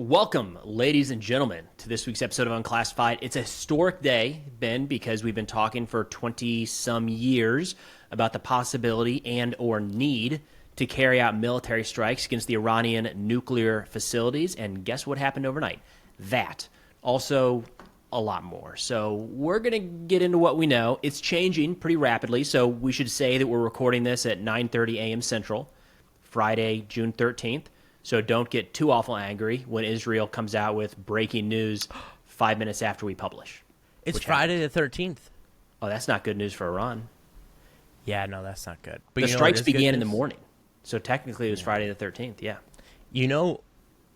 Welcome, ladies and gentlemen, to this week's episode of Unclassified. It's a historic day, Ben, because we've been talking for 20-some years about the possibility and or need to carry out military strikes against the Iranian nuclear facilities. And guess what happened overnight? That. Also, a lot more. So we're going to get into what we know. It's changing pretty rapidly, so we should say that we're recording this at 9:30 a.m. Central, Friday, June 13th. So don't get too awful angry when Israel comes out with breaking news 5 minutes after we publish. It's Friday the 13th. Oh, that's not good news for Iran. Yeah, no, that's not good. But the strikes began in the morning. So technically it was Friday the 13th, yeah. You know,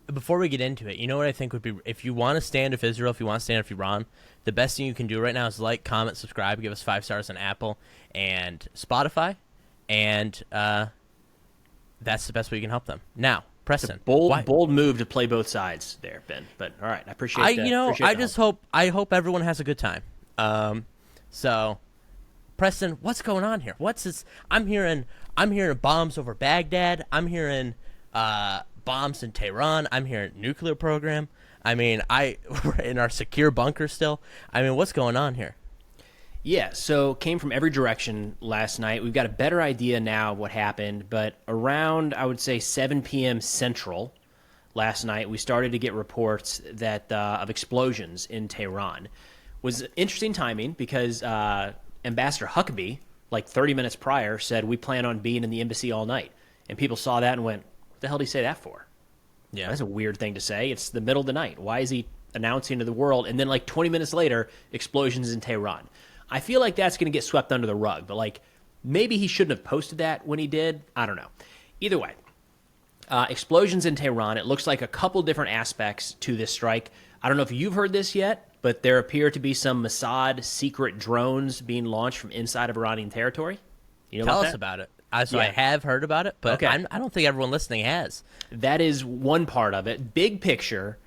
before we get into it, you know what I think would be, if you want to stand with Israel, if you want to stand with Iran, the best thing you can do right now is like, comment, subscribe, give us 5 stars on Apple and Spotify, and that's the best way you can help them. Now, Preston, bold move to play both sides there, Ben. But all right, I appreciate that. I hope everyone has a good time. So, Preston, what's going on here? What's this? I'm hearing bombs over Baghdad. I'm hearing bombs in Tehran. I'm hearing nuclear program. I mean, we're in our secure bunker still. I mean, what's going on here? Yeah, so came from every direction last night. We've got a better idea now of what happened, but around, I would say, 7 p.m. Central last night, we started to get reports that of explosions in Tehran. It was interesting timing because Ambassador Huckabee, like 30 minutes prior, said, we plan on being in the embassy all night. And people saw that and went, what the hell did he say that for? Yeah, that's a weird thing to say. It's the middle of the night. Why is he announcing to the world? And then like 20 minutes later, explosions in Tehran. I feel like that's going to get swept under the rug, but like maybe he shouldn't have posted that when he did. I don't know. Either way, explosions in Tehran. It looks like a couple different aspects to this strike. I don't know if you've heard this yet, but there appear to be some Mossad secret drones being launched from inside of Iranian territory. You know Tell us about it. I have heard about it, but okay. I don't think everyone listening has. That is one part of it. Big picture.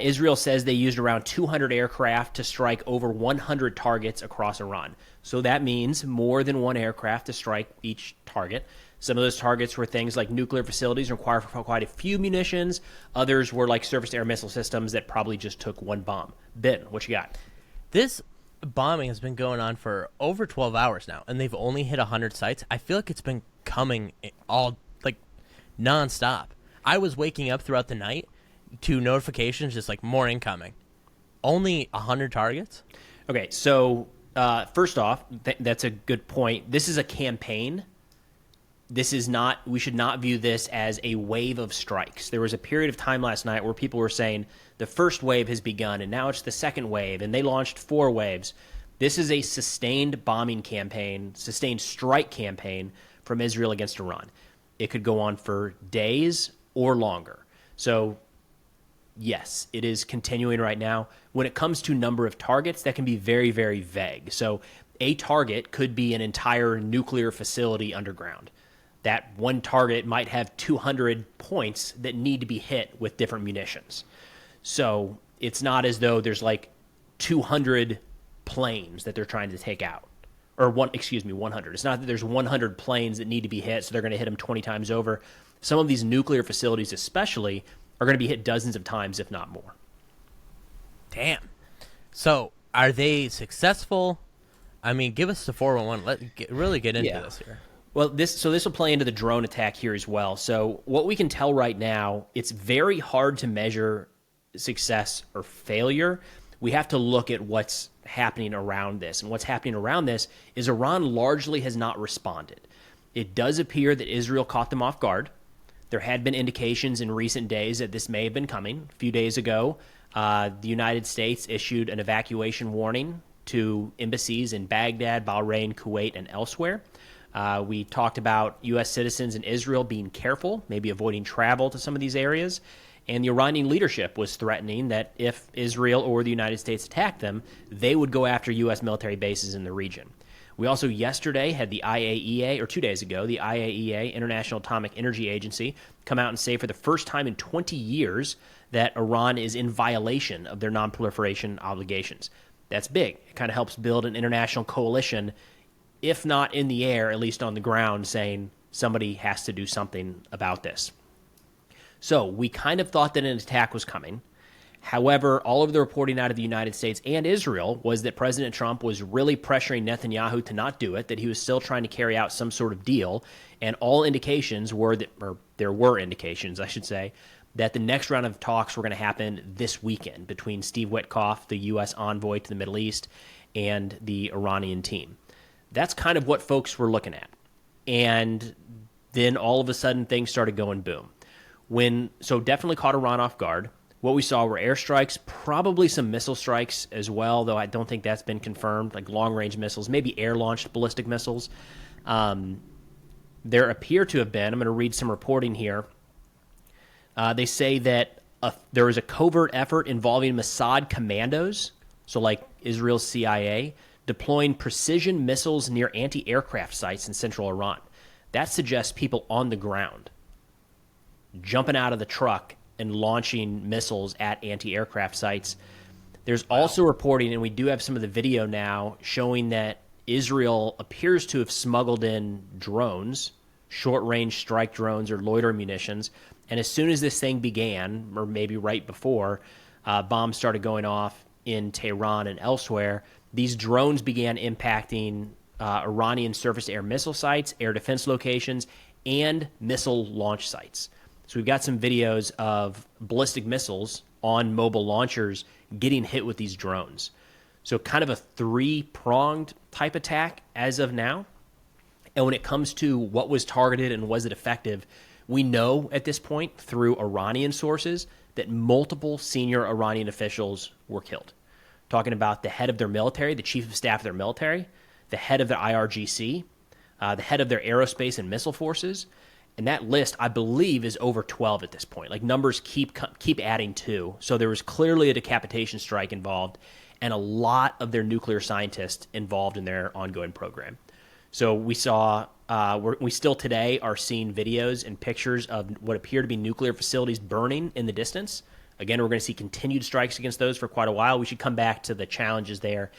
Israel says they used around 200 aircraft to strike over 100 targets across Iran. So that means more than one aircraft to strike each target. Some of those targets were things like nuclear facilities require quite a few munitions. Others were like surface-to-air missile systems that probably just took one bomb. Ben, what you got? This bombing has been going on for over 12 hours now, and they've only hit 100 sites. I feel like it's been coming all, like, nonstop. I was waking up throughout the night to notifications, just like more incoming. Only 100 targets? Okay, so first off, that's a good point. This is a campaign. This is not, we should not view this as a wave of strikes. There was a period of time last night where people were saying the first wave has begun and now it's the second wave, and they launched 4 waves. This is a sustained bombing campaign, sustained strike campaign from Israel against Iran. It could go on for days or longer. So yes, it is continuing right now. When it comes to number of targets, that can be very, very vague. So a target could be an entire nuclear facility underground. That one target might have 200 points that need to be hit with different munitions. So it's not as though there's like 200 planes that they're trying to take out. Or 100. It's not that there's 100 planes that need to be hit, so they're going to hit them 20 times over. Some of these nuclear facilities especially are going to be hit dozens of times, if not more. Damn. So, are they successful? I mean, give us the 411. Let's really get into this here. Well, this will play into the drone attack here as well. So, what we can tell right now, it's very hard to measure success or failure. We have to look at what's happening around this. And what's happening around this is Iran largely has not responded. It does appear that Israel caught them off guard. There had been indications in recent days that this may have been coming. A few days ago, the United States issued an evacuation warning to embassies in Baghdad, Bahrain, Kuwait, and elsewhere. We talked about U.S. citizens in Israel being careful, maybe avoiding travel to some of these areas. And the Iranian leadership was threatening that if Israel or the United States attacked them, they would go after U.S. military bases in the region. We also yesterday had the IAEA, or 2 days ago, the IAEA, International Atomic Energy Agency, come out and say for the first time in 20 years that Iran is in violation of their non-proliferation obligations. That's big. It kind of helps build an international coalition, if not in the air, at least on the ground, saying somebody has to do something about this. So we kind of thought that an attack was coming. However, all of the reporting out of the United States and Israel was that President Trump was really pressuring Netanyahu to not do it, that he was still trying to carry out some sort of deal. And all indications were that, or there were indications, I should say, that the next round of talks were going to happen this weekend between Steve Witkoff, the U.S. envoy to the Middle East, and the Iranian team. That's kind of what folks were looking at. And then all of a sudden things started going boom. So definitely caught Iran off guard. What we saw were airstrikes, probably some missile strikes as well, though I don't think that's been confirmed, like long-range missiles, maybe air-launched ballistic missiles. There appear to have been, I'm going to read some reporting here. They say that there was a covert effort involving Mossad commandos, so like Israel's CIA, deploying precision missiles near anti-aircraft sites in central Iran. That suggests people on the ground jumping out of the truck and launching missiles at anti-aircraft sites. There's also reporting, and we do have some of the video now, showing that Israel appears to have smuggled in drones, short-range strike drones or loiter munitions, and as soon as this thing began, or maybe right before, bombs started going off in Tehran and elsewhere, these drones began impacting Iranian surface-air missile sites, air defense locations, and missile launch sites. So we've got some videos of ballistic missiles on mobile launchers getting hit with these drones. So kind of a three-pronged type attack as of now. And when it comes to what was targeted and was it effective, we know at this point through Iranian sources that multiple senior Iranian officials were killed. Talking about the head of their military, the chief of staff of their military, the head of their IRGC, the head of their aerospace and missile forces. And that list, I believe, is over 12 at this point. Like, numbers keep adding to. So there was clearly a decapitation strike involved and a lot of their nuclear scientists involved in their ongoing program. So we saw, we still today are seeing videos and pictures of what appear to be nuclear facilities burning in the distance. Again, we're going to see continued strikes against those for quite a while. We should come back to the challenges there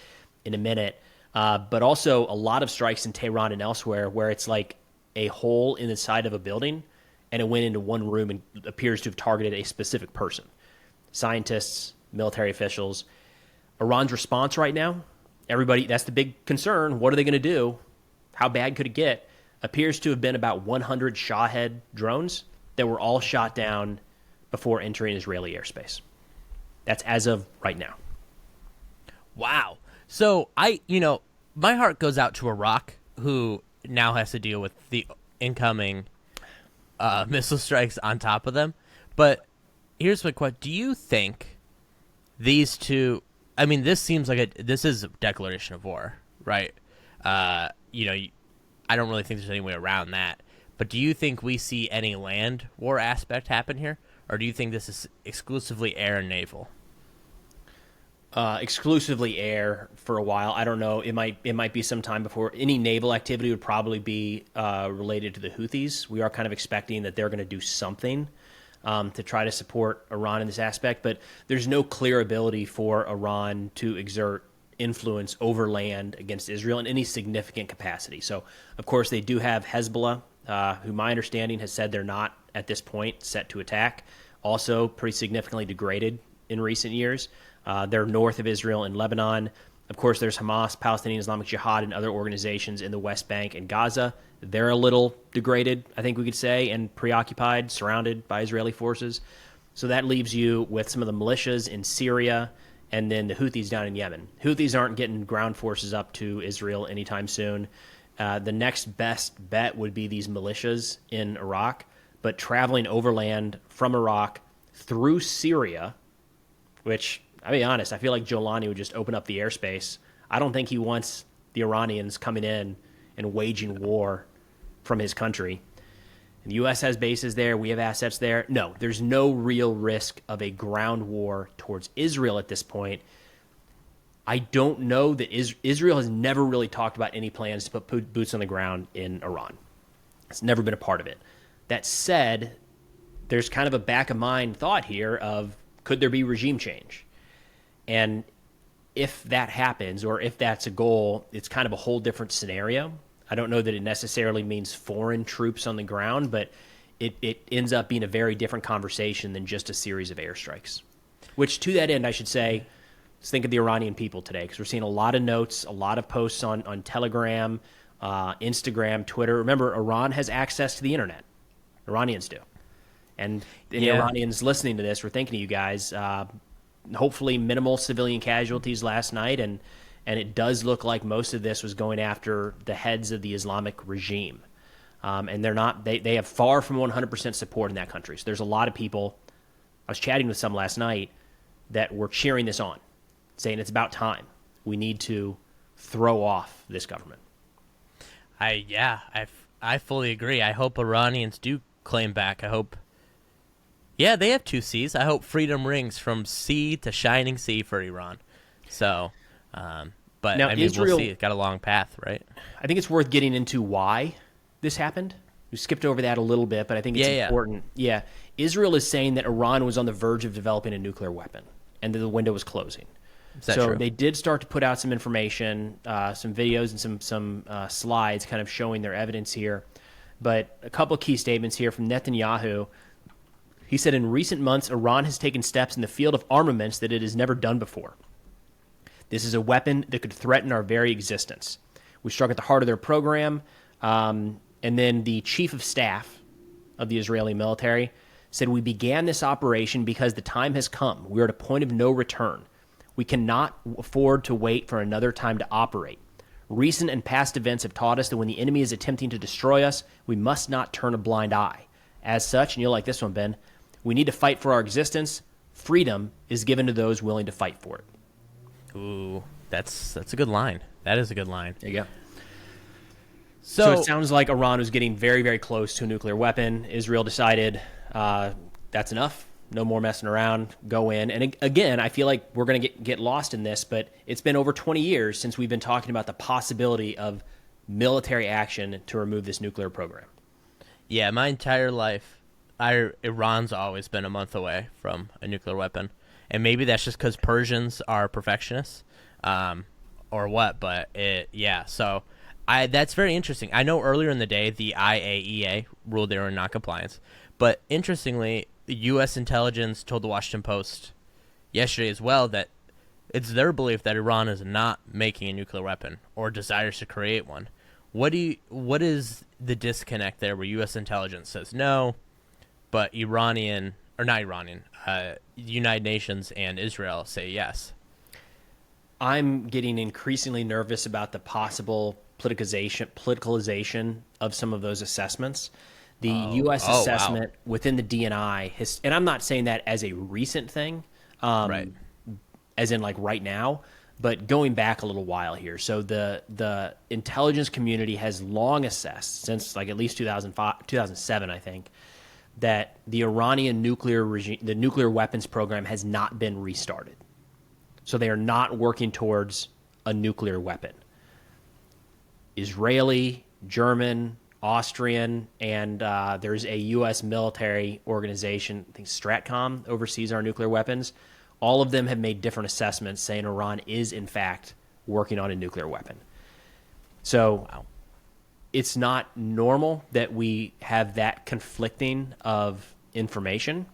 in a minute. But also a lot of strikes in Tehran and elsewhere where it's like a hole in the side of a building, and it went into one room and appears to have targeted a specific person. Scientists, military officials. Iran's response right now, everybody, that's the big concern. What are they going to do? How bad could it get? Appears to have been about 100 Shahed drones that were all shot down before entering Israeli airspace. That's as of right now. Wow. So my heart goes out to Iraq, who now has to deal with the incoming missile strikes on top of them. But here's my question. Do you think these two, I mean, this seems like this is a declaration of war, right? I don't really think there's any way around that. But do you think we see any land war aspect happen here? Or do you think this is exclusively air and naval? Exclusively air for a while. I don't know. It might be some time before any naval activity would probably be related to the Houthis. We are kind of expecting that they're going to do something to try to support Iran in this aspect, but there's no clear ability for Iran to exert influence over land against Israel in any significant capacity. So, of course, they do have Hezbollah, who my understanding has said they're not at this point set to attack. Also, pretty significantly degraded in recent years. They're north of Israel in Lebanon. Of course, there's Hamas, Palestinian Islamic Jihad, and other organizations in the West Bank and Gaza. They're a little degraded, I think we could say, and preoccupied, surrounded by Israeli forces. So that leaves you with some of the militias in Syria and then the Houthis down in Yemen. Houthis aren't getting ground forces up to Israel anytime soon. The next best bet would be these militias in Iraq, but traveling overland from Iraq through Syria, which, I'll be honest, I feel like Jolani would just open up the airspace. I don't think he wants the Iranians coming in and waging war from his country. The U.S. has bases there. We have assets there. No, there's no real risk of a ground war towards Israel at this point. I don't know that Israel has never really talked about any plans to put boots on the ground in Iran. It's never been a part of it. That said, there's kind of a back-of-mind thought here of, could there be regime change? And if that happens, or if that's a goal, it's kind of a whole different scenario. I don't know that it necessarily means foreign troops on the ground, but it ends up being a very different conversation than just a series of airstrikes. Which, to that end, I should say, let's think of the Iranian people today, because we're seeing a lot of notes, a lot of posts on Telegram, Instagram, Twitter. Remember, Iran has access to the internet. Iranians do. And any Iranians listening to this, we're thinking of you guys. Hopefully minimal civilian casualties last night, and it does look like most of this was going after the heads of the Islamic regime. And they're not, they have far from 100% support in that country. So there's a lot of people, I was chatting with some last night, that were cheering this on, saying it's about time. We need to throw off this government. I fully agree. I hope Iranians do claim back. I hope, they have 2 C's. I hope freedom rings from sea to shining sea for Iran. So, but now, I mean, Israel, we'll see. It's got a long path, right? I think it's worth getting into why this happened. We skipped over that a little bit, but I think it's important. Yeah. Israel is saying that Iran was on the verge of developing a nuclear weapon and that the window was closing. So true? They did start to put out some information, some videos and some slides kind of showing their evidence here. But a couple of key statements here from Netanyahu. He said, in recent months, Iran has taken steps in the field of armaments that it has never done before. This is a weapon that could threaten our very existence. We struck at the heart of their program. And then the chief of staff of the Israeli military said, we began this operation because the time has come. We are at a point of no return. We cannot afford to wait for another time to operate. Recent and past events have taught us that when the enemy is attempting to destroy us, we must not turn a blind eye. As such, and you'll like this one, Ben, we need to fight for our existence. Freedom is given to those willing to fight for it. Ooh, that's a good line. That is a good line. There you go. So it sounds like Iran was getting very, very close to a nuclear weapon. Israel decided that's enough. No more messing around. Go in. And again, I feel like we're going to get lost in this, but it's been over 20 years since we've been talking about the possibility of military action to remove this nuclear program. Yeah, my entire life, Iran's always been a month away from a nuclear weapon. And maybe that's just because Persians are perfectionists or what, but so that's very interesting. I know earlier in the day, the IAEA ruled they were in non-compliance, but interestingly, U.S. intelligence told the Washington Post yesterday as well that it's their belief that Iran is not making a nuclear weapon or desires to create one. What is the disconnect there where U.S. intelligence says no, but United Nations and Israel say yes? I'm getting increasingly nervous about the possible politicalization of some of those assessments. The U.S. assessment within the DNI has, and I'm not saying that as a recent thing, right, as in like right now, but going back a little while here. So the intelligence community has long assessed, since like at least 2007, I think, that the Iranian nuclear regime, the nuclear weapons program, has not been restarted. So they are not working towards a nuclear weapon. Israeli, German, Austrian, and there's a U.S. military organization, I think Stratcom, oversees our nuclear weapons. All of them have made different assessments saying Iran is, in fact, working on a nuclear weapon. So it's not normal that we have that conflicting of information.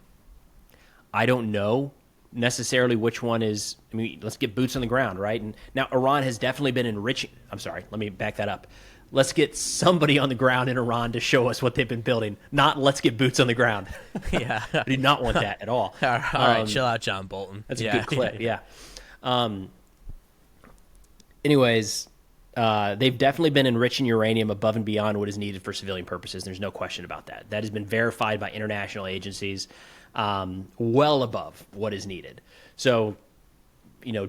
I don't know necessarily which one is, I mean, let's get boots on the ground, right? And now Iran has definitely been enriching. I'm sorry, let me back that up. Let's get somebody on the ground in Iran to show us what they've been building, not let's get boots on the ground. Yeah. I do not want that at all. All right, chill out, John Bolton. That's a good clip, yeah. Anyways, they've definitely been enriching uranium above and beyond what is needed for civilian purposes. There's no question about that. That has been verified by international agencies, well above what is needed. So,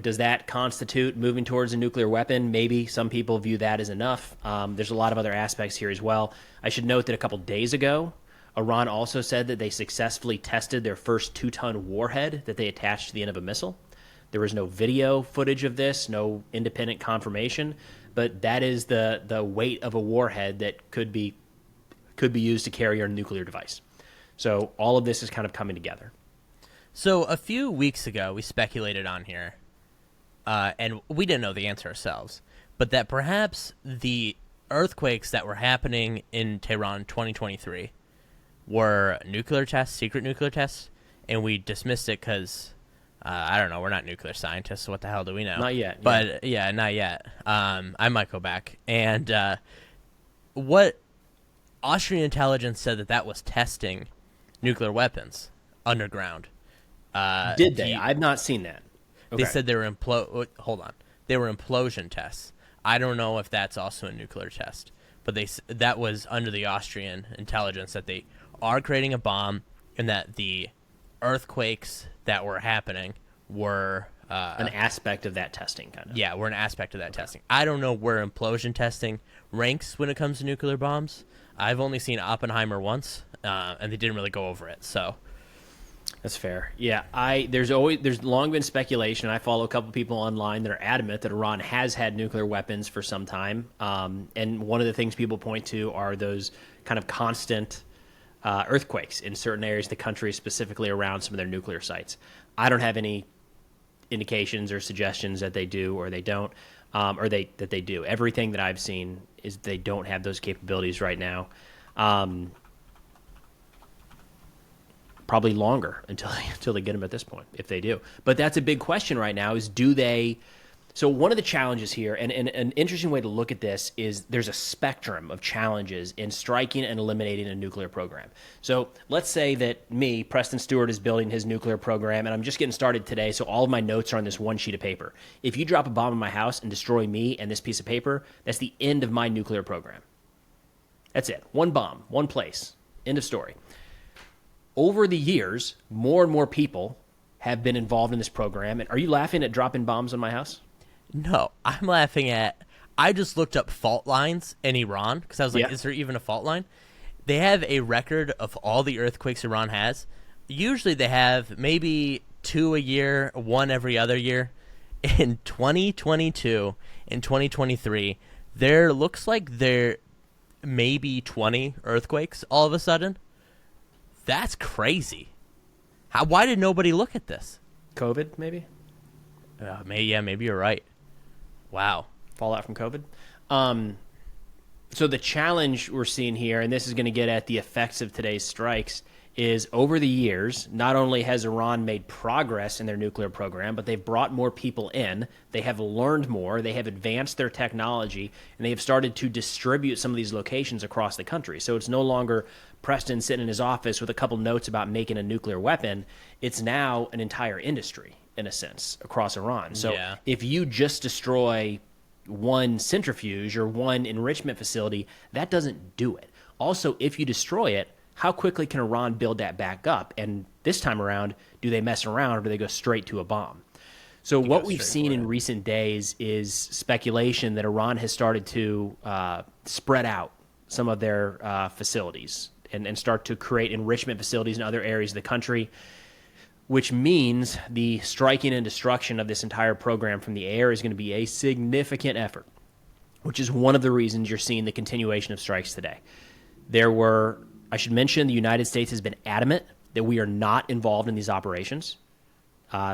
does that constitute moving towards a nuclear weapon? Maybe some people view that as enough. There's a lot of other aspects here as well. I should note that a couple days ago, Iran also said that they successfully tested their first 2-ton warhead that they attached to the end of a missile. There was no video footage of this, no independent confirmation, but that is the weight of a warhead that could be used to carry a nuclear device. So all of this is kind of coming together. So a few weeks ago, we speculated on here, and we didn't know the answer ourselves, but that perhaps the earthquakes that were happening in Tehran in 2023 were nuclear tests, secret nuclear tests, and we dismissed it because I don't know. We're not nuclear scientists. So what the hell do we know? Not yet. But yeah, not yet. I might go back. And what Austrian intelligence said that was testing nuclear weapons underground. Did they? I've not seen that. Okay. They said they were hold on. They were implosion tests. I don't know if that's also a nuclear test, but that was under the Austrian intelligence that they are creating a bomb and that the earthquakes that were happening were an aspect of that testing, kind of. Yeah, we're an aspect of that testing. I don't know where implosion testing ranks when it comes to nuclear bombs. I've only seen Oppenheimer once, and they didn't really go over it. So that's fair. Yeah, there's long been speculation. I follow a couple people online that are adamant that Iran has had nuclear weapons for some time, and one of the things people point to are those kind of constant earthquakes in certain areas of the country, specifically around some of their nuclear sites. I don't have any indications or suggestions that they do or they don't, that they do. Everything that I've seen is they don't have those capabilities right now. Probably longer until they get them at this point, if they do. But that's a big question right now: is do they? So one of the challenges here, and an interesting way to look at this is there's a spectrum of challenges in striking and eliminating a nuclear program. So let's say that me, Preston Stewart, is building his nuclear program, and I'm just getting started today, so all of my notes are on this one sheet of paper. If you drop a bomb in my house and destroy me and this piece of paper, that's the end of my nuclear program. That's it. One bomb, one place. End of story. Over the years, more and more people have been involved in this program. And are you laughing at dropping bombs on my house? No, I'm laughing at. I just looked up fault lines in Iran because I was like, is there even a fault line? They have a record of all the earthquakes Iran has. Usually they have maybe 2 a year, 1 every other year. In 2022 and 2023, there looks like there maybe 20 earthquakes all of a sudden. That's crazy. Why did nobody look at this? COVID, maybe? Maybe you're right. Wow. Fallout from COVID. So the challenge we're seeing here, and this is going to get at the effects of today's strikes, is over the years, not only has Iran made progress in their nuclear program, but they've brought more people in, they have learned more, they have advanced their technology, and they have started to distribute some of these locations across the country. So it's no longer Preston sitting in his office with a couple notes about making a nuclear weapon. It's now an entire industry, in a sense, across Iran. So if you just destroy one centrifuge or one enrichment facility, that doesn't do it. Also, if you destroy it, how quickly can Iran build that back up? And this time around, do they mess around or do they go straight to a bomb? So what we've seen in recent days is speculation that Iran has started to spread out some of their facilities and start to create enrichment facilities in other areas of the country, which means the striking and destruction of this entire program from the air is going to be a significant effort, which is one of the reasons you're seeing the continuation of strikes today. I should mention, the United States has been adamant that we are not involved in these operations.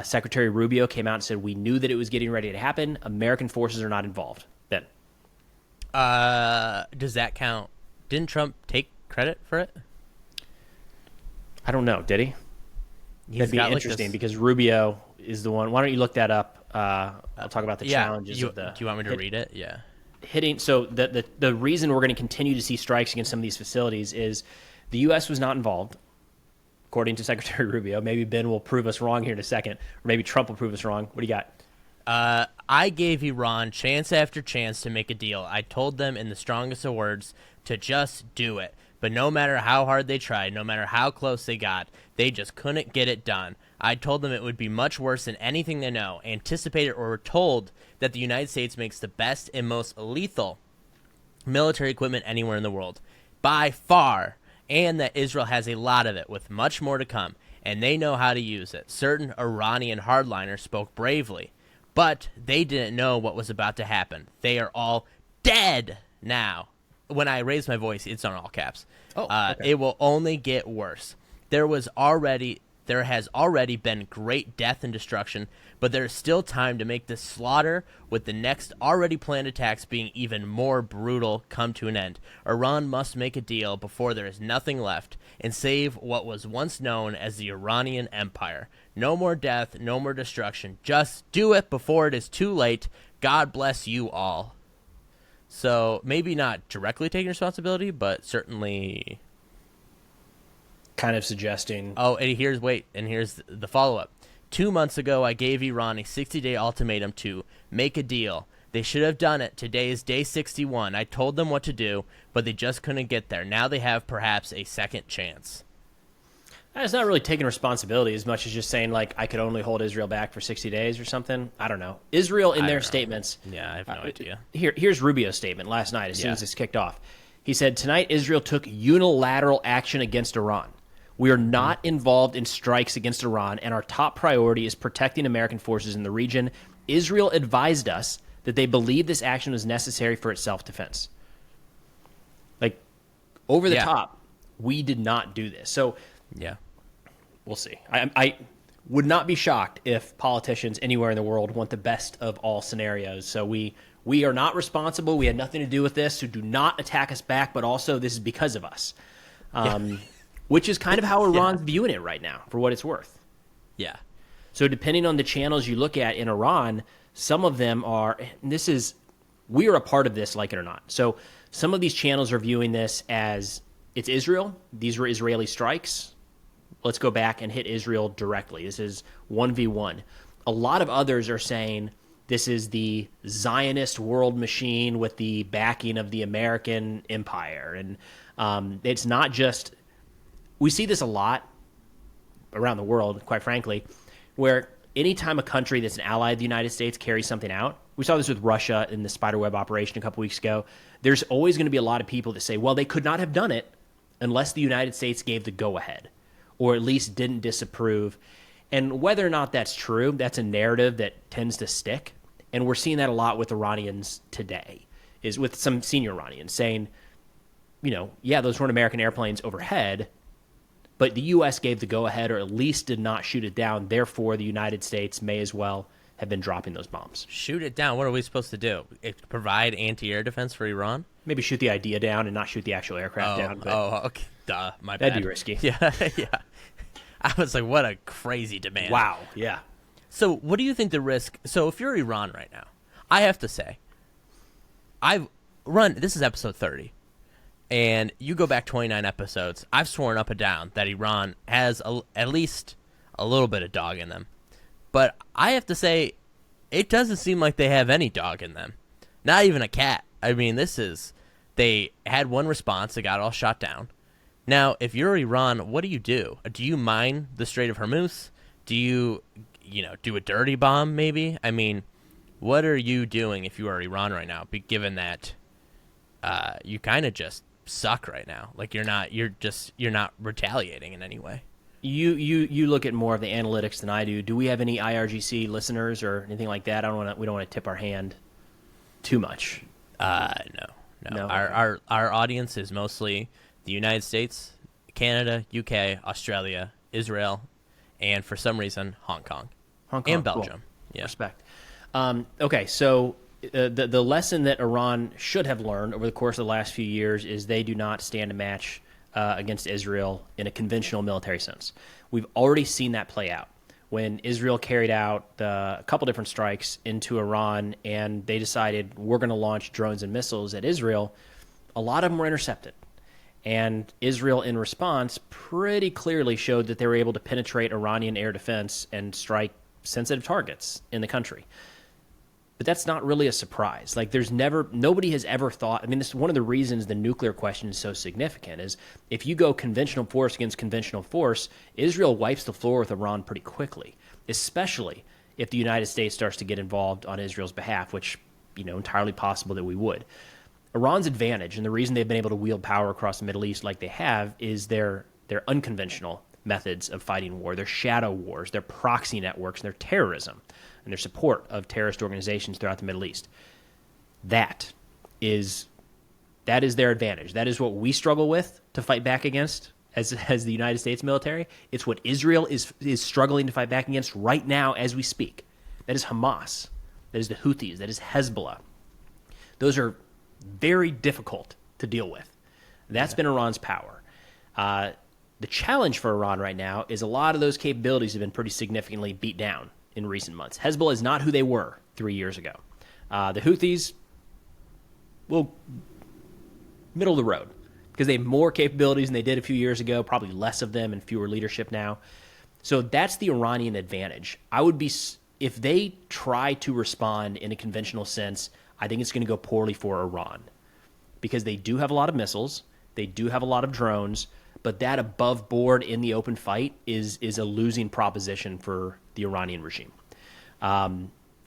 Secretary Rubio came out and said, we knew that it was getting ready to happen. American forces are not involved. Ben. Does that count? Didn't Trump take credit for it? I don't know. Did he? That'd be interesting because Rubio is the one. Why don't you look that up? I'll talk about the challenges of the. Do you want me to read it? Yeah. So the reason we're going to continue to see strikes against some of these facilities is the U.S. was not involved, according to Secretary Rubio. Maybe Ben will prove us wrong here in a second, or maybe Trump will prove us wrong. What do you got? I gave Iran chance after chance to make a deal. I told them in the strongest of words to just do it. But no matter how hard they tried, no matter how close they got, they just couldn't get it done. I told them it would be much worse than anything they know, anticipated or were told that the United States makes the best and most lethal military equipment anywhere in the world, by far, and that Israel has a lot of it, with much more to come, and they know how to use it. Certain Iranian hardliners spoke bravely, but they didn't know what was about to happen. They are all dead now. When I raise my voice, it's on all caps. Okay. It will only get worse. There was already There has already been great death and destruction, but there is still time to make this slaughter with the next already planned attacks being even more brutal come to an end. Iran must make a deal before there is nothing left and save what was once known as the Iranian Empire. No more death, no more destruction. Just do it before it is too late. God bless you all. So maybe not directly taking responsibility, but certainly kind of suggesting. Oh, and here's the follow-up. 2 months ago, I gave Iran a 60-day ultimatum to make a deal. They should have done it. Today is day 61. I told them what to do, but they just couldn't get there. Now they have perhaps a second chance. It's not really taking responsibility as much as just saying, like, I could only hold Israel back for 60 days or something. I don't know. Israel, in their statements. Yeah, I have no idea. Here's Rubio's statement last night as soon as this kicked off. He said, tonight Israel took unilateral action against Iran. We are not involved in strikes against Iran, and our top priority is protecting American forces in the region. Israel advised us that they believed this action was necessary for its self-defense. Like, over the top, we did not do this. So, we'll see. I would not be shocked if politicians anywhere in the world want the best of all scenarios. So we are not responsible. We had nothing to do with this. So do not attack us back, but also this is because of us. Which is kind of how Iran's viewing it right now, for what it's worth. Yeah. So depending on the channels you look at in Iran, some of them are, we are a part of this, like it or not. So some of these channels are viewing this as, it's Israel. These were Israeli strikes. Let's go back and hit Israel directly. This is 1v1. A lot of others are saying this is the Zionist world machine with the backing of the American empire. And it's not just... We see this a lot around the world, quite frankly, where anytime a country that's an ally of the United States carries something out, we saw this with Russia in the spiderweb operation a couple weeks ago, there's always going to be a lot of people that say, well, they could not have done it unless the United States gave the go-ahead, or at least didn't disapprove. And whether or not that's true, that's a narrative that tends to stick. And we're seeing that a lot with Iranians today, is with some senior Iranians saying, those weren't American airplanes overhead, but the U.S. gave the go-ahead or at least did not shoot it down. Therefore, the United States may as well have been dropping those bombs. Shoot it down? What are we supposed to do? Provide anti-air defense for Iran? Maybe shoot the idea down and not shoot the actual aircraft down. But okay. Duh, my bad. That'd be risky. Yeah. I was like, what a crazy demand. Wow, yeah. So what do you think the risk... So if you're Iran right now, I have to say, this is episode 30. And you go back 29 episodes, I've sworn up and down that Iran has at least a little bit of dog in them. But I have to say, it doesn't seem like they have any dog in them. Not even a cat. I mean, they had one response, it got all shot down. Now, if you're Iran, what do you do? Do you mine the Strait of Hormuz? Do you do a dirty bomb maybe? I mean, what are you doing if you are Iran right now, given that you kind of just suck right now? Like you're not retaliating in any way. You look at more of the analytics than I do. Do we have any IRGC listeners or anything like that? We don't want to tip our hand too much. No. Our audience is mostly the United States, Canada, UK, Australia, Israel, and for some reason Hong Kong and Belgium. Cool. Yeah. Respect. Okay, so the lesson that Iran should have learned over the course of the last few years is they do not stand a match against Israel in a conventional military sense. We've already seen that play out. When Israel carried out a couple different strikes into Iran and they decided we're going to launch drones and missiles at Israel, a lot of them were intercepted. And Israel, in response, pretty clearly showed that they were able to penetrate Iranian air defense and strike sensitive targets in the country. But that's not really a surprise. Like, nobody has ever thought, this is one of the reasons the nuclear question is so significant, is if you go conventional force against conventional force, Israel wipes the floor with Iran pretty quickly, especially if the United States starts to get involved on Israel's behalf, which, entirely possible that we would. Iran's advantage, and the reason they've been able to wield power across the Middle East like they have, is their unconventional methods of fighting war, their shadow wars, their proxy networks, and their terrorism, and their support of terrorist organizations throughout the Middle East. That is their advantage. That is what we struggle with to fight back against as the United States military. It's what Israel is struggling to fight back against right now as we speak. That is Hamas. That is the Houthis. That is Hezbollah. Those are very difficult to deal with. That's been Iran's power. The challenge for Iran right now is a lot of those capabilities have been pretty significantly beat down in recent months. Hezbollah is not who they were 3 years ago. The Houthis, well, middle of the road, because they have more capabilities than they did a few years ago, probably less of them and fewer leadership now. So that's the Iranian advantage. I would be, if they try to respond in a conventional sense, I think it's going to go poorly for Iran, because they do have a lot of missiles, they do have a lot of drones, but that above board in the open fight is a losing proposition for the Iranian regime.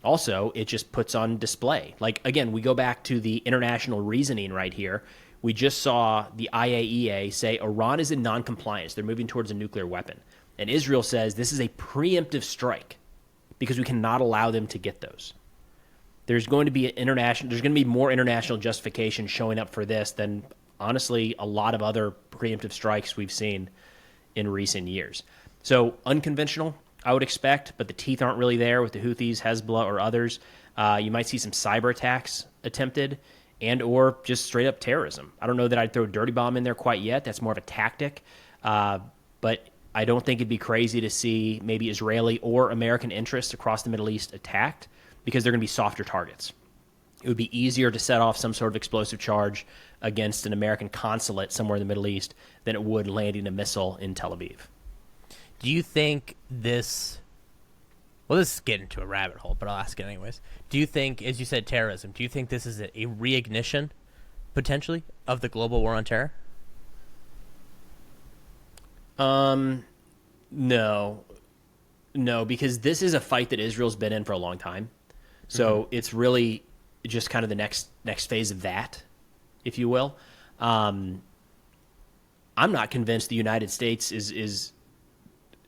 Also, it just puts on display. Like, again, we go back to the international reasoning right here. We just saw the IAEA say Iran is in noncompliance. They're moving towards a nuclear weapon. And Israel says this is a preemptive strike because we cannot allow them to get those. There's going to be more international justification showing up for this than, honestly, a lot of other preemptive strikes we've seen in recent years. So unconventional, I would expect, but the teeth aren't really there with the Houthis, Hezbollah, or others. You might see some cyber attacks attempted and or just straight up terrorism. I don't know that I'd throw a dirty bomb in there quite yet. That's more of a tactic. But I don't think it'd be crazy to see maybe Israeli or American interests across the Middle East attacked, because they're going to be softer targets. It would be easier to set off some sort of explosive charge against an American consulate somewhere in the Middle East than it would landing a missile in Tel Aviv. Do you think this... Well, this is getting into a rabbit hole, but I'll ask it anyways. Do you think, as you said, terrorism, do you think this is a reignition, potentially, of the global war on terror? No. No, because this is a fight that Israel's been in for a long time. So it's really just kind of the next phase of that, if you will. I'm not convinced the United States is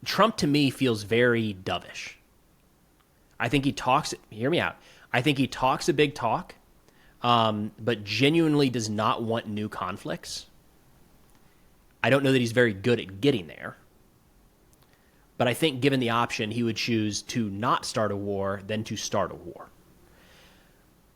Trump, to me, feels very dovish. I think he talks, hear me out, I think he talks a big talk, but genuinely does not want new conflicts. I don't know that he's very good at getting there. But I think given the option, he would choose to not start a war than to start a war.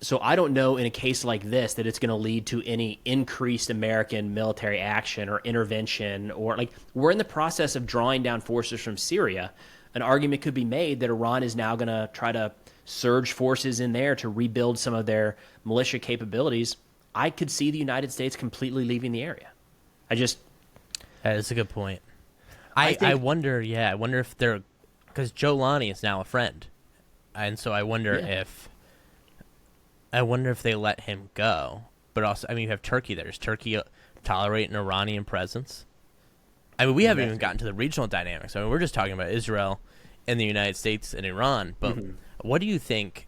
So I don't know in a case like this that it's going to lead to any increased American military action or intervention, or like we're in the process of drawing down forces from Syria. An argument could be made that Iran is now going to try to surge forces in there to rebuild some of their militia capabilities. I could see the United States completely leaving the area. That is a good point. I wonder if they're, because Joe Lonnie is now a friend, and so I wonder if they let him go. But also, I mean, you have Turkey there. Does Turkey tolerate an Iranian presence? I mean, we haven't even gotten to the regional dynamics. I mean, we're just talking about Israel and the United States and Iran. But what do you think?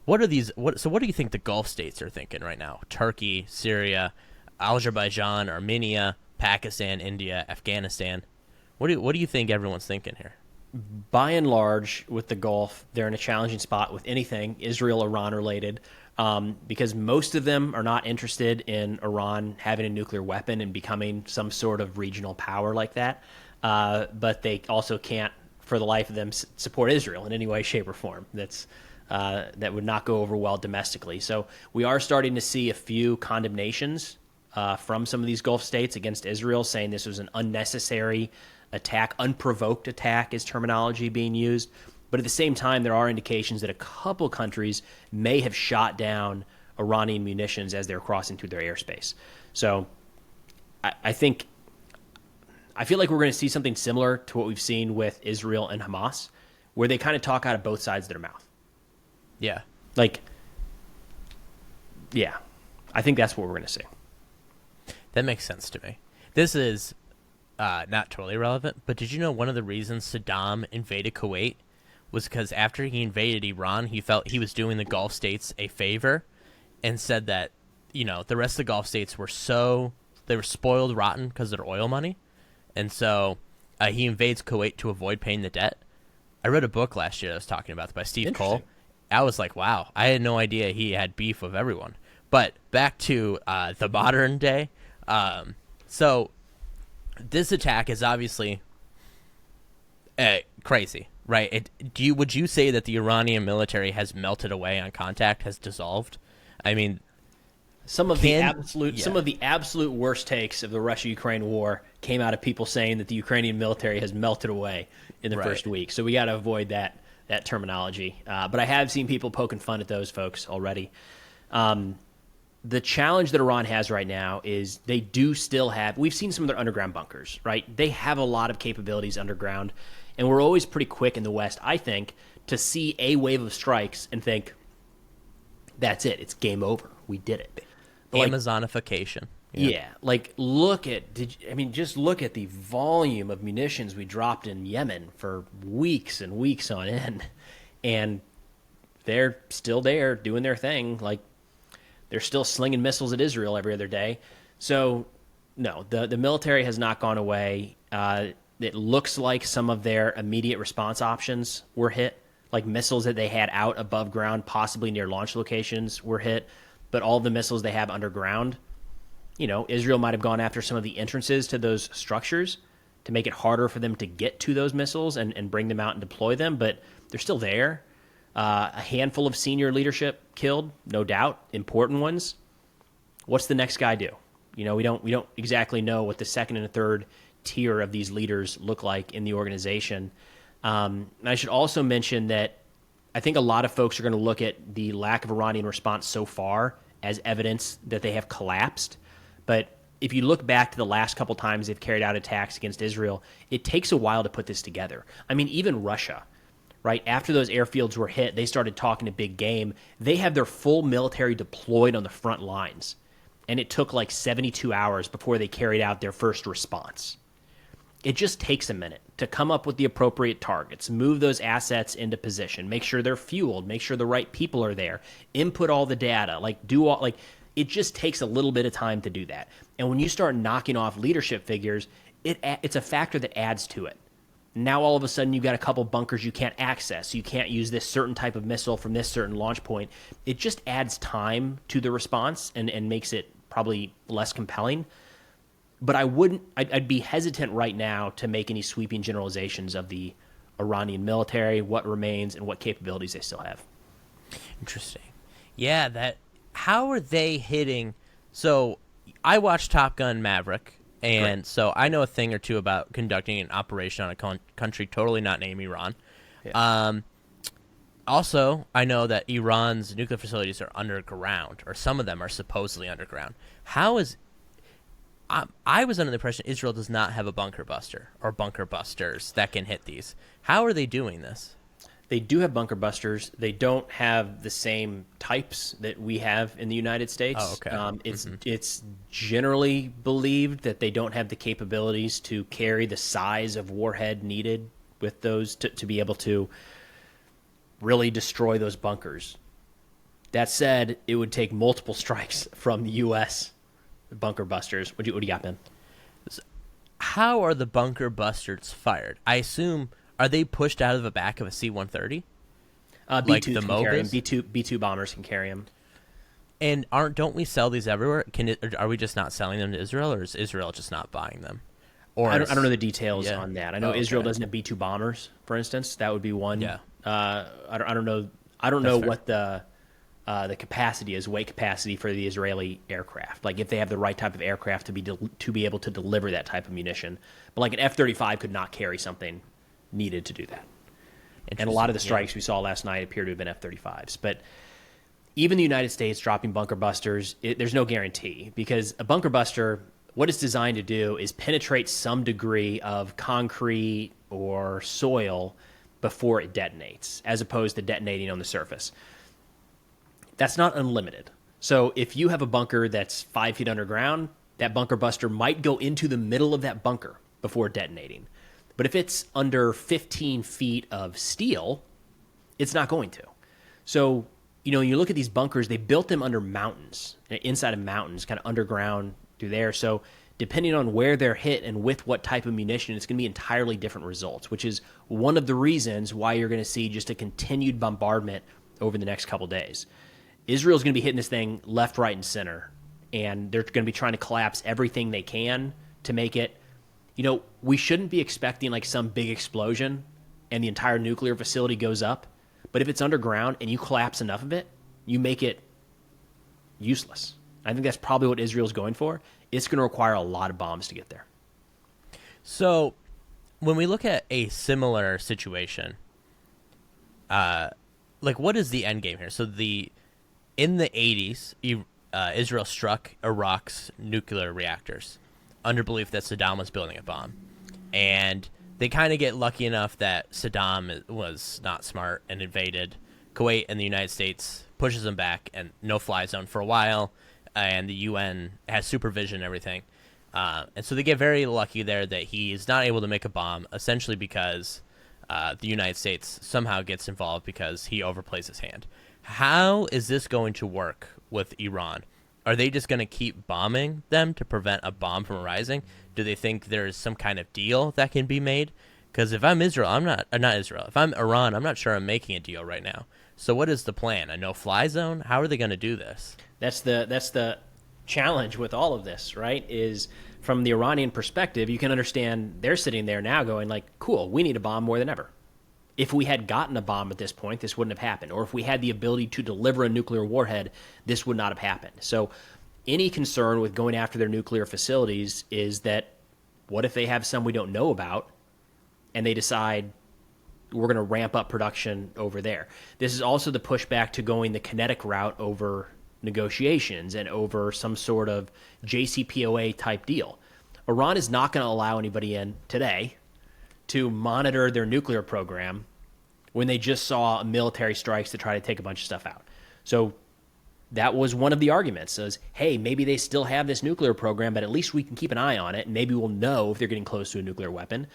What do you think the Gulf states are thinking right now? Turkey, Syria, Azerbaijan, Armenia, Pakistan, India, Afghanistan. What do you think everyone's thinking here? By and large, with the Gulf, they're in a challenging spot with anything Israel-Iran related, because most of them are not interested in Iran having a nuclear weapon and becoming some sort of regional power like that. But they also can't, for the life of them, support Israel in any way, shape, or form. That would not go over well domestically. So we are starting to see a few condemnations from some of these Gulf states against Israel, saying this was an unnecessary attack. Unprovoked attack is terminology being used. But at the same time, there are indications that a couple countries may have shot down Iranian munitions as they're crossing through their airspace. So I feel like we're going to see something similar to what we've seen with Israel and Hamas, where they kind of talk out of both sides of their mouth. Yeah. I think that's what we're going to see. That makes sense to me. This is not totally relevant, but did you know one of the reasons Saddam invaded Kuwait was because after he invaded Iran, he felt he was doing the Gulf states a favor, and said that, the rest of the Gulf states were spoiled rotten because of their oil money, and so he invades Kuwait to avoid paying the debt. I read a book last year that was talking about it by Steve Cole. I was like, wow, I had no idea he had beef with everyone. But back to the modern day. So This attack is obviously crazy, right? Would you say that the Iranian military has melted away on contact, has dissolved? I mean, some of the absolute worst takes of the Russia-Ukraine war came out of people saying that the Ukrainian military has melted away in the first week. So we got to avoid that terminology. But I have seen people poking fun at those folks already. The challenge that Iran has right now is they do still have, we've seen some of their underground bunkers, right? They have a lot of capabilities underground, and we're always pretty quick in the West, I think, to see a wave of strikes and think, that's it, it's game over, we did it. But Amazonification. Yeah, like just look at the volume of munitions we dropped in Yemen for weeks and weeks on end, and they're still there doing their thing. Like, they're still slinging missiles at Israel every other day. So, no, the military has not gone away. It looks like some of their immediate response options were hit, like missiles that they had out above ground, possibly near launch locations, were hit. But all the missiles they have underground, Israel might have gone after some of the entrances to those structures to make it harder for them to get to those missiles and bring them out and deploy them. But they're still there. A handful of senior leadership killed, no doubt, important ones. What's the next guy do? We don't exactly know what the second and third tier of these leaders look like in the organization. And I should also mention that I think a lot of folks are going to look at the lack of Iranian response so far as evidence that they have collapsed. But if you look back to the last couple times they've carried out attacks against Israel, it takes a while to put this together. I mean, even Russia, right? After those airfields were hit, they started talking a big game. They have their full military deployed on the front lines, and it took like 72 hours before they carried out their first response. It just takes a minute to come up with the appropriate targets, move those assets into position, make sure they're fueled, make sure the right people are there, input all the data, it just takes a little bit of time to do that. And when you start knocking off leadership figures, it's a factor that adds to it. Now all of a sudden you've got a couple bunkers you can't access. You can't use this certain type of missile from this certain launch point. It just adds time to the response and makes it probably less compelling. But I'd be hesitant right now to make any sweeping generalizations of the Iranian military, what remains, and what capabilities they still have. Interesting. Yeah, how are they hitting? So I watched Top Gun Maverick, and so I know a thing or two about conducting an operation on a country totally not named Iran. Yeah. Also, I know that Iran's nuclear facilities are underground, or some of them are supposedly underground. I was under the impression Israel does not have a bunker buster or bunker busters that can hit these. How are they doing this? They do have bunker busters. They don't have the same types that we have in the United States. Oh, okay. It's generally believed that they don't have the capabilities to carry the size of warhead needed with those to be able to really destroy those bunkers. That said, it would take multiple strikes from the U.S. bunker busters. What do you got, Ben? How are the bunker busters fired? I assume, are they pushed out of the back of a C-130? Like the MOBs? B-2 bombers can carry them. And don't we sell these everywhere? Are we just not selling them to Israel, or is Israel just not buying them? Or I don't know the details on that. I know Israel doesn't have B-2 bombers, for instance. That would be one. Yeah. I don't know. I don't know what the capacity is, weight capacity for the Israeli aircraft. Like if they have the right type of aircraft to be able to deliver that type of munition. But like an F-35 could not carry something needed to do that. And a lot of the strikes we saw last night appear to have been F-35s. But even the United States dropping bunker busters, there's no guarantee, because a bunker buster, what it's designed to do is penetrate some degree of concrete or soil before it detonates, as opposed to detonating on the surface. That's not unlimited. So if you have a bunker that's 5 feet underground, that bunker buster might go into the middle of that bunker before detonating. But if it's under 15 feet of steel, it's not going to. So, when you look at these bunkers, they built them under mountains, inside of mountains, kind of underground through there. So depending on where they're hit and with what type of munition, it's going to be entirely different results, which is one of the reasons why you're going to see just a continued bombardment over the next couple days. Israel's going to be hitting this thing left, right, and center, and they're going to be trying to collapse everything they can to make it We shouldn't be expecting like some big explosion and the entire nuclear facility goes up. But if it's underground and you collapse enough of it, you make it useless. I think that's probably what Israel's going for. It's going to require a lot of bombs to get there. So when we look at a similar situation, like what is the end game here? So in the 80s, Israel struck Iraq's nuclear reactors under belief that Saddam was building a bomb. And they kind of get lucky enough that Saddam was not smart and invaded Kuwait, and the United States pushes them back and no-fly zone for a while, and the UN has supervision and everything. And so they get very lucky there that he is not able to make a bomb, essentially because the United States somehow gets involved because he overplays his hand. How is this going to work with Iran? Are they just going to keep bombing them to prevent a bomb from arising? Do they think there's some kind of deal that can be made? Because if I'm Israel, not Israel. If I'm Iran, I'm not sure I'm making a deal right now. So what is the plan? A no-fly zone? How are they going to do this? That's the challenge with all of this, right? Is from the Iranian perspective, you can understand they're sitting there now going like, cool, we need a bomb more than ever. If we had gotten a bomb at this point, this wouldn't have happened. Or if we had the ability to deliver a nuclear warhead, this would not have happened. So any concern with going after their nuclear facilities is that what if they have some we don't know about and they decide we're going to ramp up production over there? This is also the pushback to going the kinetic route over negotiations and over some sort of JCPOA type deal. Iran is not going to allow anybody in today to monitor their nuclear program when they just saw military strikes to try to take a bunch of stuff out. So that was one of the arguments is, hey, maybe they still have this nuclear program, but at least we can keep an eye on it, and maybe we'll know if they're getting close to a nuclear weapon.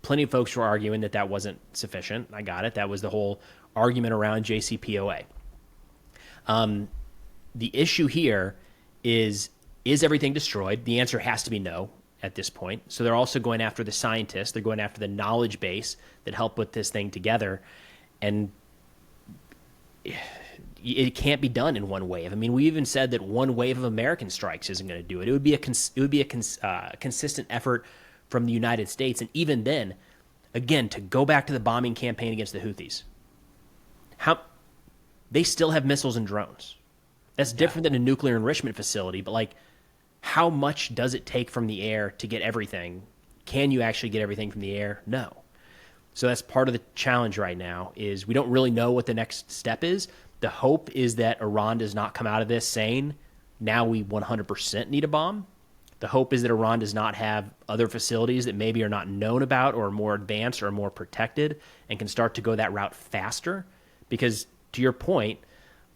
Plenty of folks were arguing that that wasn't sufficient. I got it. That was the whole argument around JCPOA. The issue here is everything destroyed? The answer has to be no at this point. So they're also going after the scientists. They're going after the knowledge base that helped put this thing together. And it can't be done in one wave. I mean, we even said that one wave of American strikes isn't going to do it. It would be a consistent effort from the United States. And even then, again, to go back to the bombing campaign against the Houthis, they still have missiles and drones. That's different than a nuclear enrichment facility, but like, how much does it take from the air to get everything? Can you actually get everything from the air? No. So that's part of the challenge right now is we don't really know what the next step is. The hope is that Iran does not come out of this saying, now we 100% need a bomb. The hope is that Iran does not have other facilities that maybe are not known about or more advanced or more protected and can start to go that route faster. Because to your point,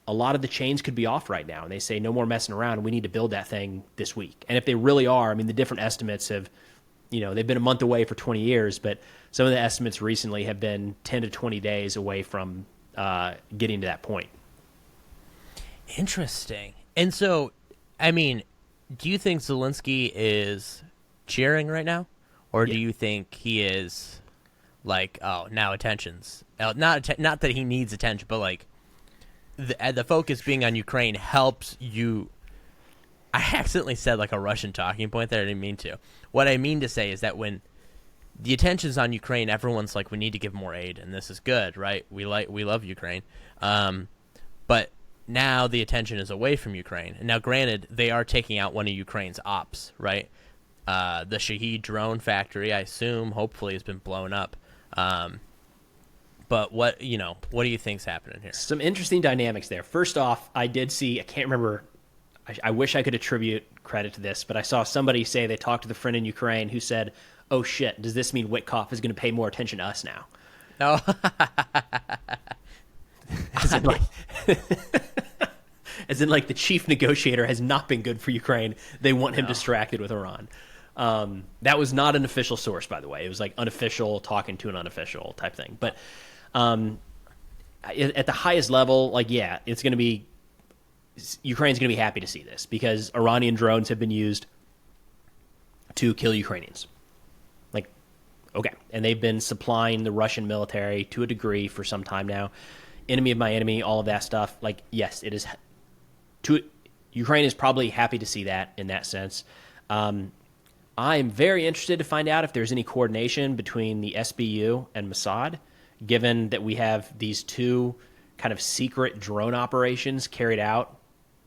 a lot of the chains could be off right now. And they say, no more messing around. We need to build that thing this week. And if they really are, I mean, the different estimates have, they've been a month away for 20 years, but some of the estimates recently have been 10 to 20 days away from getting to that point. Interesting. And so, I mean, do you think Zelensky is cheering right now? Or do you think he is like, oh, now attention's... not that he needs attention, but like, the focus being on Ukraine helps you. I accidentally said like a Russian talking point there. I didn't mean to. What I mean to say is that when the attention's on Ukraine, everyone's like, we need to give more aid, and this is good, right? We love Ukraine. But now the attention is away from Ukraine. And now, granted, they are taking out one of Ukraine's ops, right? The Shahed drone factory, I assume, hopefully, has been blown up. But what do you think's happening here? Some interesting dynamics there. First off, I did see, I can't remember, I wish I could attribute credit to this, but I saw somebody say they talked to the friend in Ukraine who said, oh shit, does this mean Witkoff is going to pay more attention to us now? Oh. As in like the chief negotiator has not been good for Ukraine. They want him distracted with Iran. That was not an official source, by the way. It was like unofficial talking to an unofficial type thing. But at the highest level, like, yeah, it's going to be Ukraine's going to be happy to see this because Iranian drones have been used to kill Ukrainians. Like, okay. And they've been supplying the Russian military to a degree for some time now. Enemy of my enemy, all of that stuff. Like, yes, it is. Ukraine is probably happy to see that in that sense. I'm very interested to find out if there's any coordination between the SBU and Mossad, given that we have these two kind of secret drone operations carried out.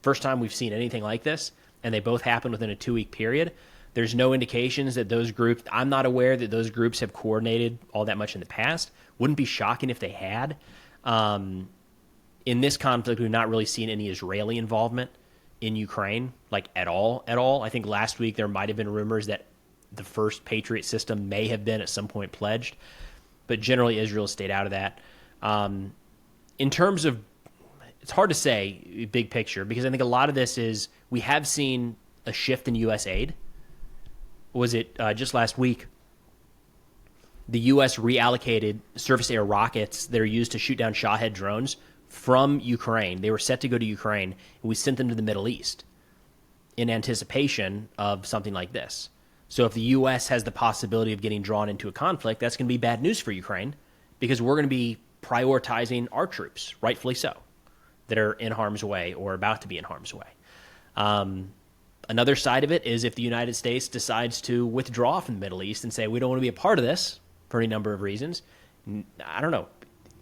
First time we've seen anything like this, and they both happened within a 2-week period. There's no indications that those groups, I'm not aware that those groups have coordinated all that much in the past. Wouldn't be shocking if they had. In this conflict, we've not really seen any Israeli involvement in Ukraine, like at all. I think last week there might have been rumors that the first Patriot system may have been at some point pledged, but generally Israel stayed out of that. In terms of, it's hard to say big picture, because I think a lot of this is we have seen a shift in U.S. aid. Was it just last week? The U.S. reallocated surface-air rockets that are used to shoot down Shahed drones from Ukraine. They were set to go to Ukraine, and we sent them to the Middle East in anticipation of something like this. So if the U.S. has the possibility of getting drawn into a conflict, that's going to be bad news for Ukraine, because we're going to be prioritizing our troops, rightfully so, that are in harm's way or about to be in harm's way. Another side of it is if the United States decides to withdraw from the Middle East and say, we don't want to be a part of this for any number of reasons. I don't know.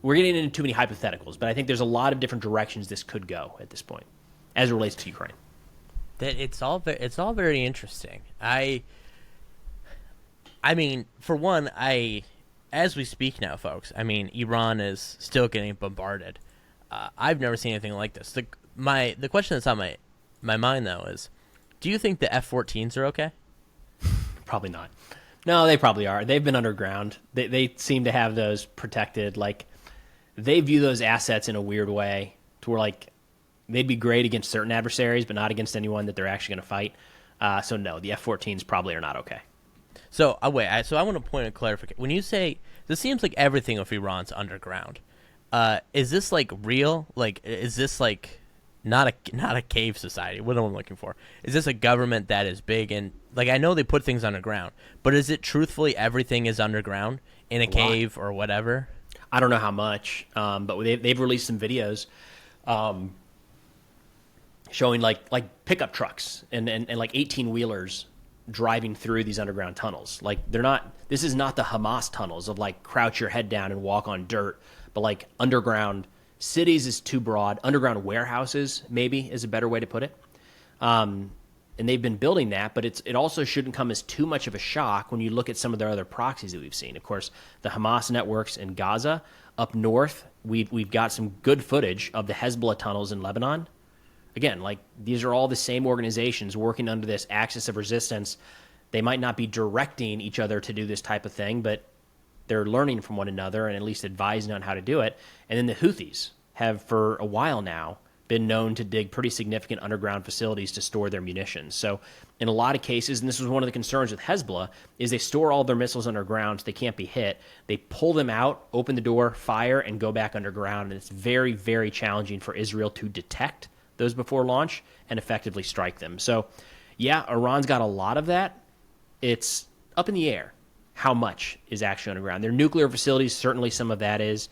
We're getting into too many hypotheticals, but I think there's a lot of different directions this could go at this point as it relates to Ukraine. That it's all very interesting. I mean, for one, as we speak now, folks, I mean, Iran is still getting bombarded. I've never seen anything like this. The question that's on my mind, though, is, do you think the F-14s are okay? Probably not. No, they probably are. They've been underground. They seem to have those protected. Like, they view those assets in a weird way to where, like, they'd be great against certain adversaries, but not against anyone that they're actually going to fight. So, no, the F-14s probably are not okay. So, wait. So I want to point a clarification. When you say, this seems like everything of Iran's underground, is this, like, real? Like, is this, like, not a cave society? What am I looking for? Is this a government that is big and, like, I know they put things underground, but is it truthfully everything is underground in a cave or whatever? I don't know how much, but they've released some videos showing like pickup trucks and like 18-wheelers driving through these underground tunnels. Like, this is not the Hamas tunnels of, like, crouch your head down and walk on dirt, but, like, underground cities is too broad. Underground warehouses, maybe, is a better way to put it. And they've been building that, but it also shouldn't come as too much of a shock when you look at some of their other proxies that we've seen. Of course, the Hamas networks in Gaza. Up north, we've got some good footage of the Hezbollah tunnels in Lebanon. Again, like, these are all the same organizations working under this axis of resistance. They might not be directing each other to do this type of thing, but they're learning from one another and at least advising on how to do it. And then the Houthis have, for a while now, been known to dig pretty significant underground facilities to store their munitions. So in a lot of cases, and this was one of the concerns with Hezbollah, is they store all their missiles underground so they can't be hit. They pull them out, open the door, fire, and go back underground. And it's very, very challenging for Israel to detect those before launch and effectively strike them. So, yeah, Iran's got a lot of that. It's up in the air how much is actually underground. Their nuclear facilities, certainly some of that is.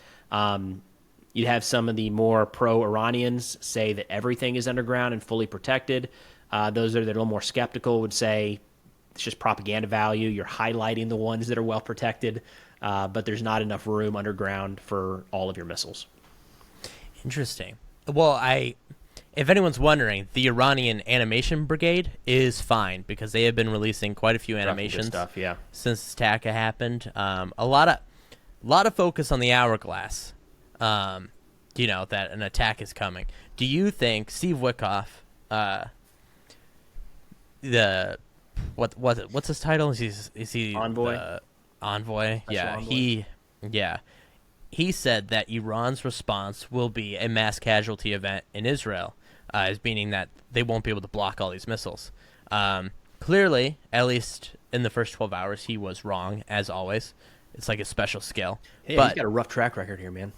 You'd have some of the more pro-Iranians say that everything is underground and fully protected. Those that are a little more skeptical would say it's just propaganda value. You're highlighting the ones that are well protected, but there's not enough room underground for all of your missiles. Interesting. Well, if anyone's wondering, the Iranian animation brigade is fine because they have been releasing quite a few animations stuff, yeah, since this attack happened. A lot of focus on the hourglass. That an attack is coming. Do you think Steve Witkoff, what's his title? Is he envoy? Envoy? Yeah, envoy. He said that Iran's response will be a mass casualty event in Israel, as meaning that they won't be able to block all these missiles. Clearly, at least in the first 12 hours, he was wrong, as always. It's like a special skill. Hey, he's got a rough track record here, man.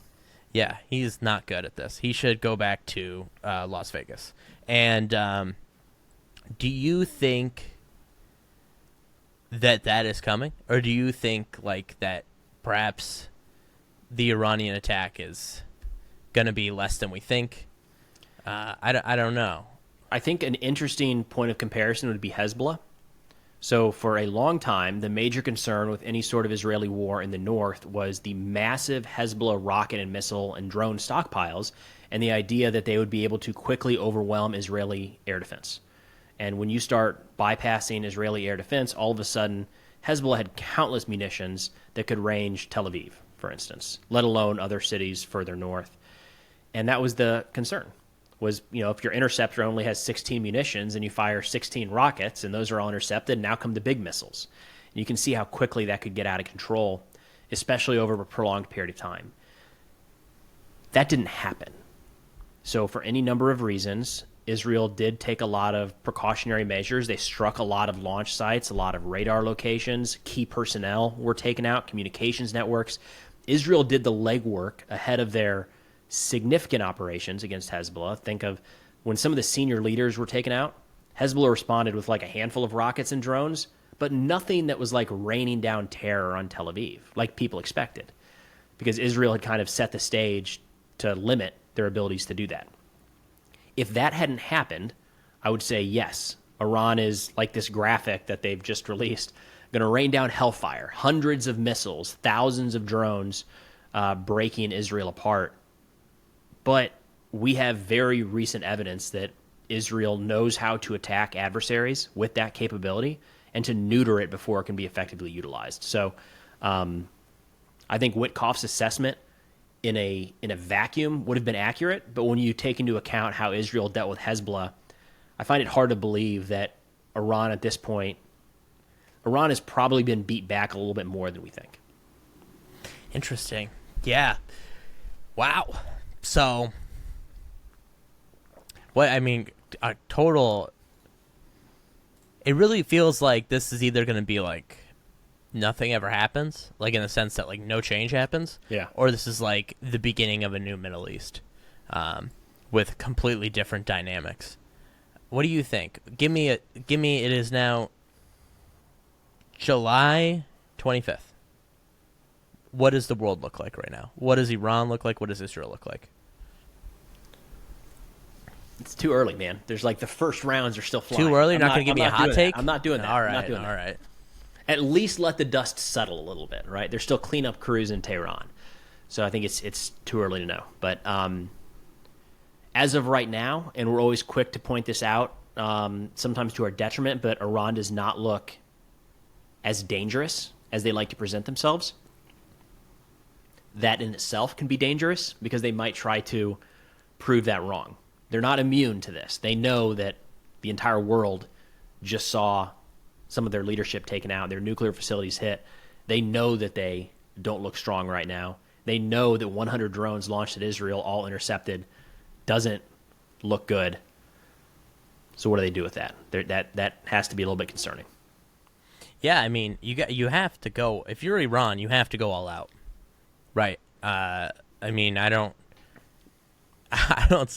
Yeah, he's not good at this. He should go back to Las Vegas. And do you think that is coming? Or do you think, like, that perhaps the Iranian attack is going to be less than we think? I don't know. I think an interesting point of comparison would be Hezbollah. So for a long time, the major concern with any sort of Israeli war in the north was the massive Hezbollah rocket and missile and drone stockpiles and the idea that they would be able to quickly overwhelm Israeli air defense. And when you start bypassing Israeli air defense, all of a sudden, Hezbollah had countless munitions that could range Tel Aviv, for instance, let alone other cities further north. And that was the concern, was, if your interceptor only has 16 munitions and you fire 16 rockets and those are all intercepted, now come the big missiles. And you can see how quickly that could get out of control, especially over a prolonged period of time. That didn't happen. So for any number of reasons, Israel did take a lot of precautionary measures. They struck a lot of launch sites, a lot of radar locations, key personnel were taken out, communications networks. Israel did the legwork ahead of their significant operations against Hezbollah. Think of when some of the senior leaders were taken out, Hezbollah responded with like a handful of rockets and drones, but nothing that was like raining down terror on Tel Aviv, like people expected, because Israel had kind of set the stage to limit their abilities to do that. If that hadn't happened, I would say yes, Iran is like this graphic that they've just released, going to rain down hellfire, hundreds of missiles, thousands of drones breaking Israel apart. But we have very recent evidence that Israel knows how to attack adversaries with that capability and to neuter it before it can be effectively utilized. So I think Witkoff's assessment in a vacuum would have been accurate, but when you take into account how Israel dealt with Hezbollah, I find it hard to believe that Iran at this point, Iran has probably been beat back a little bit more than we think. Interesting. Yeah. Wow. So, a total. It really feels like this is either going to be like nothing ever happens, like in the sense that like no change happens, yeah, or this is like the beginning of a new Middle East, with completely different dynamics. What do you think? Give me. It is now July 25th. What does the world look like right now? What does Iran look like? What does Israel look like? It's too early, man. There's like the first rounds are still flying. Too early? You're not going to give me a hot take? I'm not doing that. All right. I'm not doing all that. right. At least let the dust settle a little bit, right? There's still cleanup crews in Tehran. So I think it's too early to know. But as of right now, and we're always quick to point this out, sometimes to our detriment, but Iran does not look as dangerous as they like to present themselves. That in itself can be dangerous because they might try to prove that wrong. They're not immune to this. They know that the entire world just saw some of their leadership taken out, their nuclear facilities hit. They know that they don't look strong right now. They know that 100 drones launched at Israel, all intercepted, doesn't look good. So what do they do with that? That has to be a little bit concerning. Yeah, I mean, you have to go. If you're Iran, you have to go all out. Right. I mean,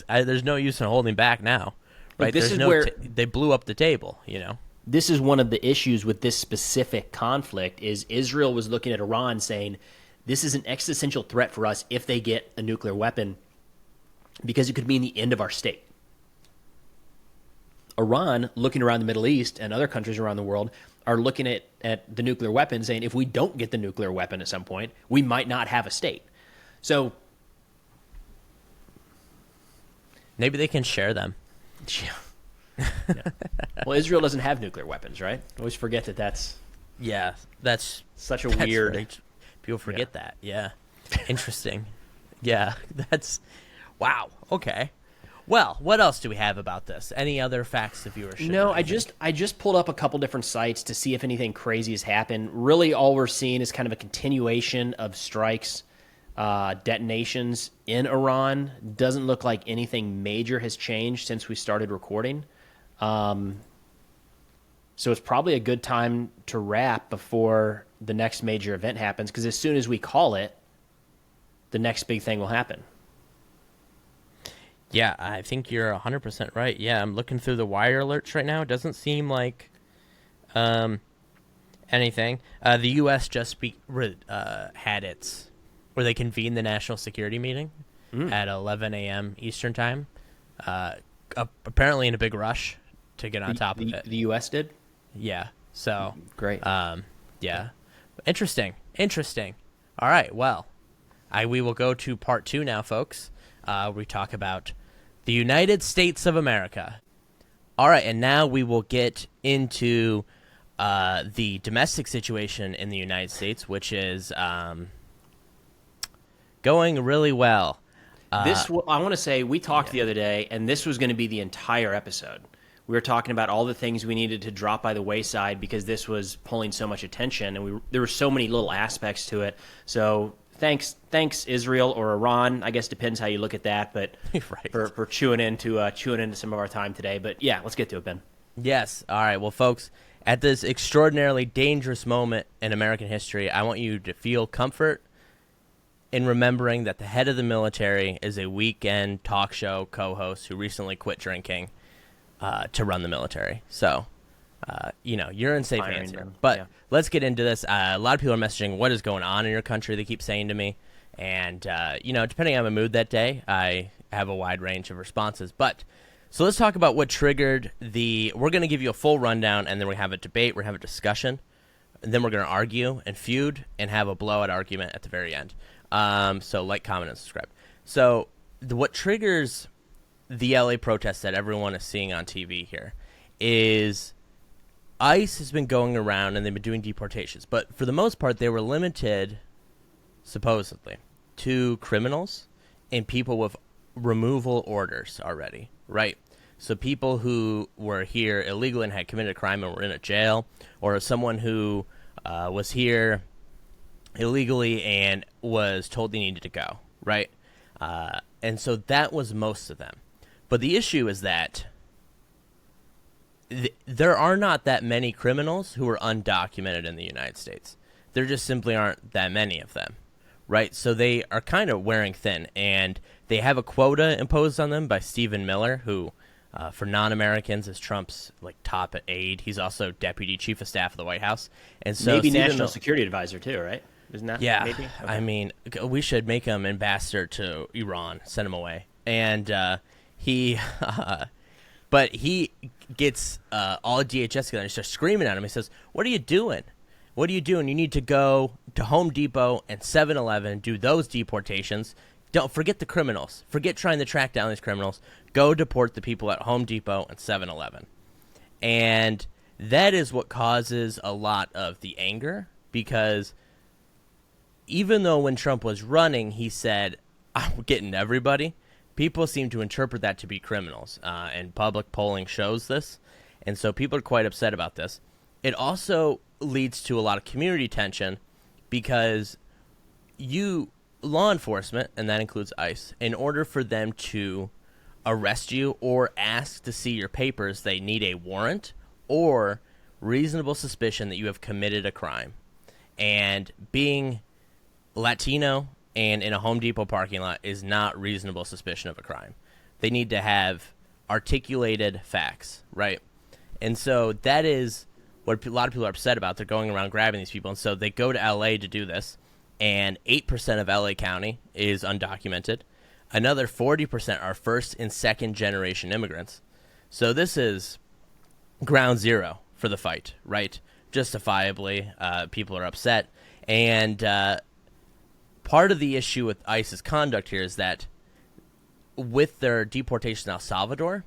there's no use in holding back now. Right. This is where they blew up the table, This is one of the issues with this specific conflict is Israel was looking at Iran saying, this is an existential threat for us if they get a nuclear weapon because it could mean the end of our state. Iran, looking around the Middle East and other countries around the world, are looking at the nuclear weapon saying, if we don't get the nuclear weapon at some point, we might not have a state. So maybe they can share them. Yeah. Well, Israel doesn't have nuclear weapons, right? I always forget that's such a weird. Right. People forget that. Yeah. Interesting. Yeah. That's wow. Okay. Well, what else do we have about this? Any other facts the viewers should know? I just pulled up a couple different sites to see if anything crazy has happened. Really, all we're seeing is kind of a continuation of strikes, detonations in Iran. Doesn't look like anything major has changed since we started recording. So it's probably a good time to wrap before the next major event happens, because as soon as we call it, the next big thing will happen. Yeah, I think you're 100% right. Yeah, I'm looking through the wire alerts right now. It doesn't seem like anything. The U.S. just had its, where they convened the national security meeting at 11 a.m. Eastern time, apparently in a big rush to get on top of it. The U.S. did? Yeah. So Great. yeah, interesting. All right, well, we will go to part 2 now, folks. We talk about the United States of America. All right, and now we will get into the domestic situation in the United States, which is going really well. I want to say we talked the other day, and this was going to be the entire episode. We were talking about all the things we needed to drop by the wayside because this was pulling so much attention, and there were so many little aspects to it. So thanks Israel or Iran. I guess depends how you look at that, but Right. for chewing into some of our time today. But yeah, let's get to it, Ben. Yes. All right. Well, folks, at this extraordinarily dangerous moment in American history, I want you to feel comfort in remembering that the head of the military is a weekend talk show co-host who recently quit drinking to run the military. So, you're in safe hands here. But let's get into this. A lot of people are messaging what is going on in your country, they keep saying to me. And, depending on my mood that day, I have a wide range of responses. But so let's talk about what triggered we're going to give you a full rundown, and then we're going to have a debate, we're going to have a discussion, and then we're going to argue and feud and have a blowout argument at the very end. So like, comment, and subscribe. So what triggers the LA protests that everyone is seeing on TV here is ICE has been going around and they've been doing deportations. But for the most part, they were limited, supposedly, to criminals and people with removal orders already, right? So people who were here illegally and had committed a crime and were in a jail, or someone who was here illegally and was told they needed to go, right? And so that was most of them. But the issue is that there are not that many criminals who are undocumented in the United States. There just simply aren't that many of them, right? So they are kind of wearing thin, and they have a quota imposed on them by Stephen Miller, who, for non-Americans, is Trump's top aide. He's also deputy chief of staff of the White House, and so maybe Stephen national security advisor too, right? Isn't that? Yeah, maybe? Okay. I mean, we should make him ambassador to Iran, send him away, and but he gets all DHS together and he starts screaming at him. He says, "What are you doing? What are you doing? You need to go to Home Depot and 7-Eleven, do those deportations. Don't forget the criminals. Forget trying to track down these criminals. Go deport the people at Home Depot and 7-Eleven." And that is what causes a lot of the anger, because even though when Trump was running, he said, "I'm getting everybody," people seem to interpret that to be criminals, and public polling shows this, and so people are quite upset about this. It also leads to a lot of community tension, because law enforcement, and that includes ICE, in order for them to arrest you or ask to see your papers, they need a warrant or reasonable suspicion that you have committed a crime. And being Latino and in a Home Depot parking lot is not reasonable suspicion of a crime. They need to have articulated facts, right? And so that is what a lot of people are upset about. They're going around grabbing these people, and so they go to LA to do this, and 8% of LA County is undocumented. Another 40% are first and second generation immigrants. So this is ground zero for the fight, right? Justifiably, people are upset. And part of the issue with ICE's conduct here is that with their deportation in El Salvador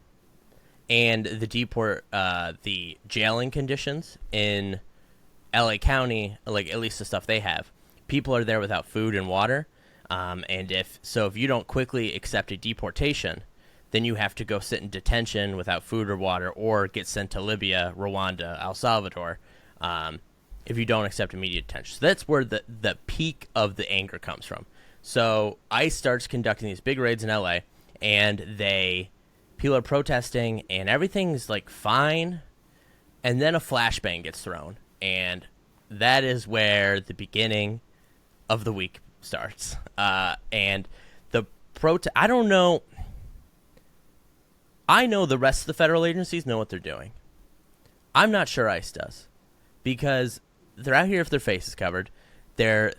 and the jailing conditions in LA County, at least the stuff they have, people are there without food and water. And if you don't quickly accept a deportation, then you have to go sit in detention without food or water, or get sent to Libya, Rwanda, El Salvador, if you don't accept immediate detention. So that's where the peak of the anger comes from. So ICE starts conducting these big raids in LA, and people are protesting, and everything's fine, and then a flashbang gets thrown, and that is where the beginning of the week starts. And the I don't know. I know the rest of the federal agencies know what they're doing. I'm not sure ICE does, because they're out here with their faces covered. They're,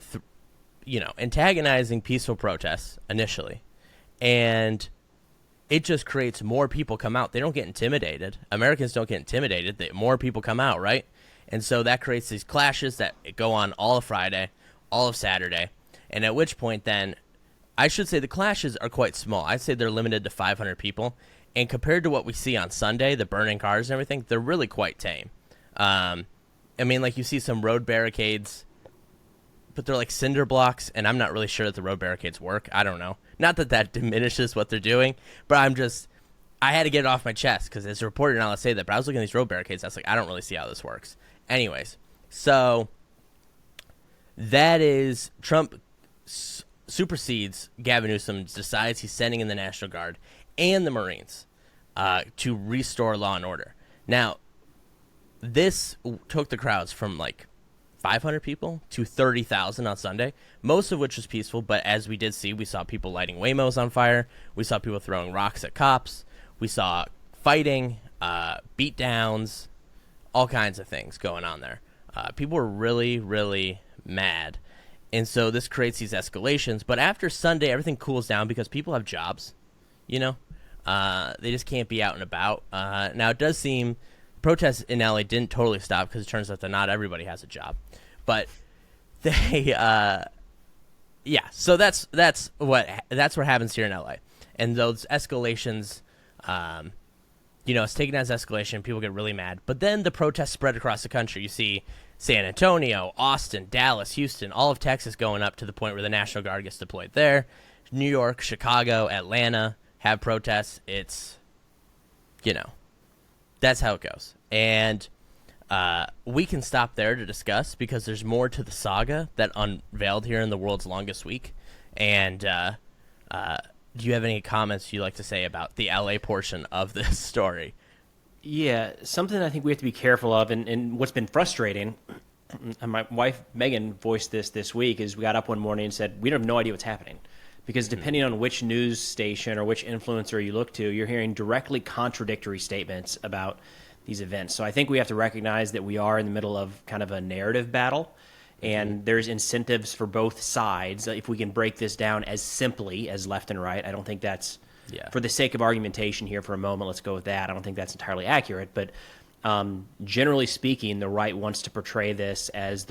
antagonizing peaceful protests initially, and it just creates more people come out. They don't get intimidated. Americans don't get intimidated. More people come out, right? And so that creates these clashes that go on all of Friday, all of Saturday, and at which point then, I should say the clashes are quite small. I'd say they're limited to 500 people, and compared to what we see on Sunday, the burning cars and everything, they're really quite tame. I mean, like, you see some road barricades, but they're like cinder blocks, and I'm not really sure that the road barricades work. I don't know. Not that that diminishes what they're doing, but I had to get it off my chest, because as a reporter, now let's say that, but I was looking at these road barricades, I was like, I don't really see how this works. Anyways, so that is Trump supersedes Gavin Newsom, decides he's sending in the National Guard and the Marines to restore law and order. Now, this took the crowds from like 500 people to 30,000 on Sunday, most of which was peaceful, but as we did see, we saw people lighting Waymos on fire, we saw people throwing rocks at cops, we saw fighting, beatdowns, all kinds of things going on there. People were really, really mad. And so this creates these escalations. But after Sunday, everything cools down because people have jobs, you know? They just can't be out and about. Now, it does seem protests in LA didn't totally stop because it turns out that not everybody has a job. But they, yeah, so that's what happens here in LA. And those escalations, you know, it's taken as escalation. People get really mad. But then the protests spread across the country. You see San Antonio, Austin, Dallas, Houston, all of Texas going up to the point where the National Guard gets deployed there. New York, Chicago, Atlanta have protests. It's, you know, that's how it goes. And we can stop there to discuss because there's more to the saga that unveiled here in the world's longest week. And do you have any comments you'd like to say about the LA portion of this story? Yeah, something I think we have to be careful of, and what's been frustrating, and my wife Megan voiced this week, is we got up one morning and said, we have no idea what's happening. Because depending on which news station or which influencer you look to, you're hearing directly contradictory statements about these events. So I think we have to recognize that we are in the middle of kind of a narrative battle, and there's incentives for both sides. If we can break this down as simply as left and right, I don't think that's, for the sake of argumentation here for a moment, let's go with that. I don't think that's entirely accurate, but generally speaking, the right wants to portray this as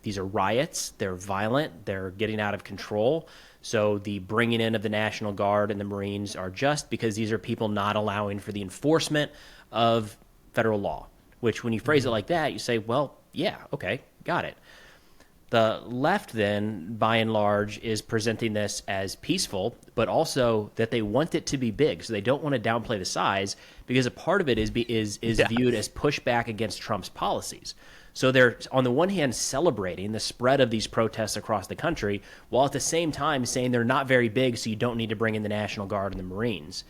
these are riots, they're violent, they're getting out of control. So the bringing in of the National Guard and the Marines are just because these are people not allowing for the enforcement of federal law, which when you phrase it like that, you say, well, yeah, okay, got it. The left then, by and large, is presenting this as peaceful, but also that they want it to be big. So they don't want to downplay the size because a part of it is viewed as pushback against Trump's policies. So they're, on the one hand, celebrating the spread of these protests across the country, while at the same time saying they're not very big, so you don't need to bring in the National Guard and the Marines.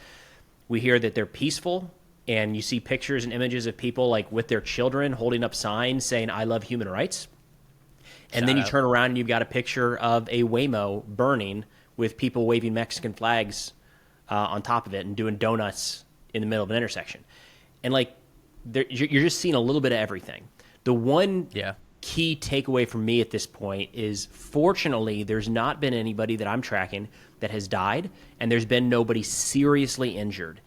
We hear that they're peaceful, and you see pictures and images of people like with their children holding up signs saying, I love human rights. And then you turn around and you've got a picture of a Waymo burning with people waving Mexican flags on top of it and doing donuts in the middle of an intersection. And like, you're just seeing a little bit of everything. The one key takeaway from me at this point is, fortunately, there's not been anybody that I'm tracking that has died, and there's been nobody seriously injured.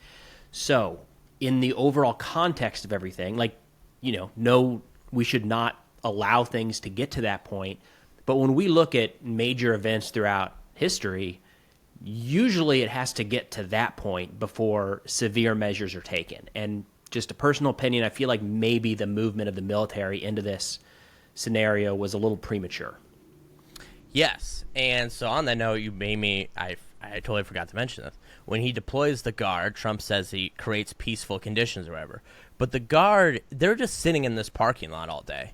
So in the overall context of everything, like, you know, no, we should not allow things to get to that point. But when we look at major events throughout history, usually it has to get to that point before severe measures are taken. And just a personal opinion, I feel like maybe the movement of the military into this scenario was a little premature. Yes, and so on that note, you made me, I totally forgot to mention this. When he deploys the Guard, Trump says he creates peaceful conditions or whatever. But the Guard, they're just sitting in this parking lot all day,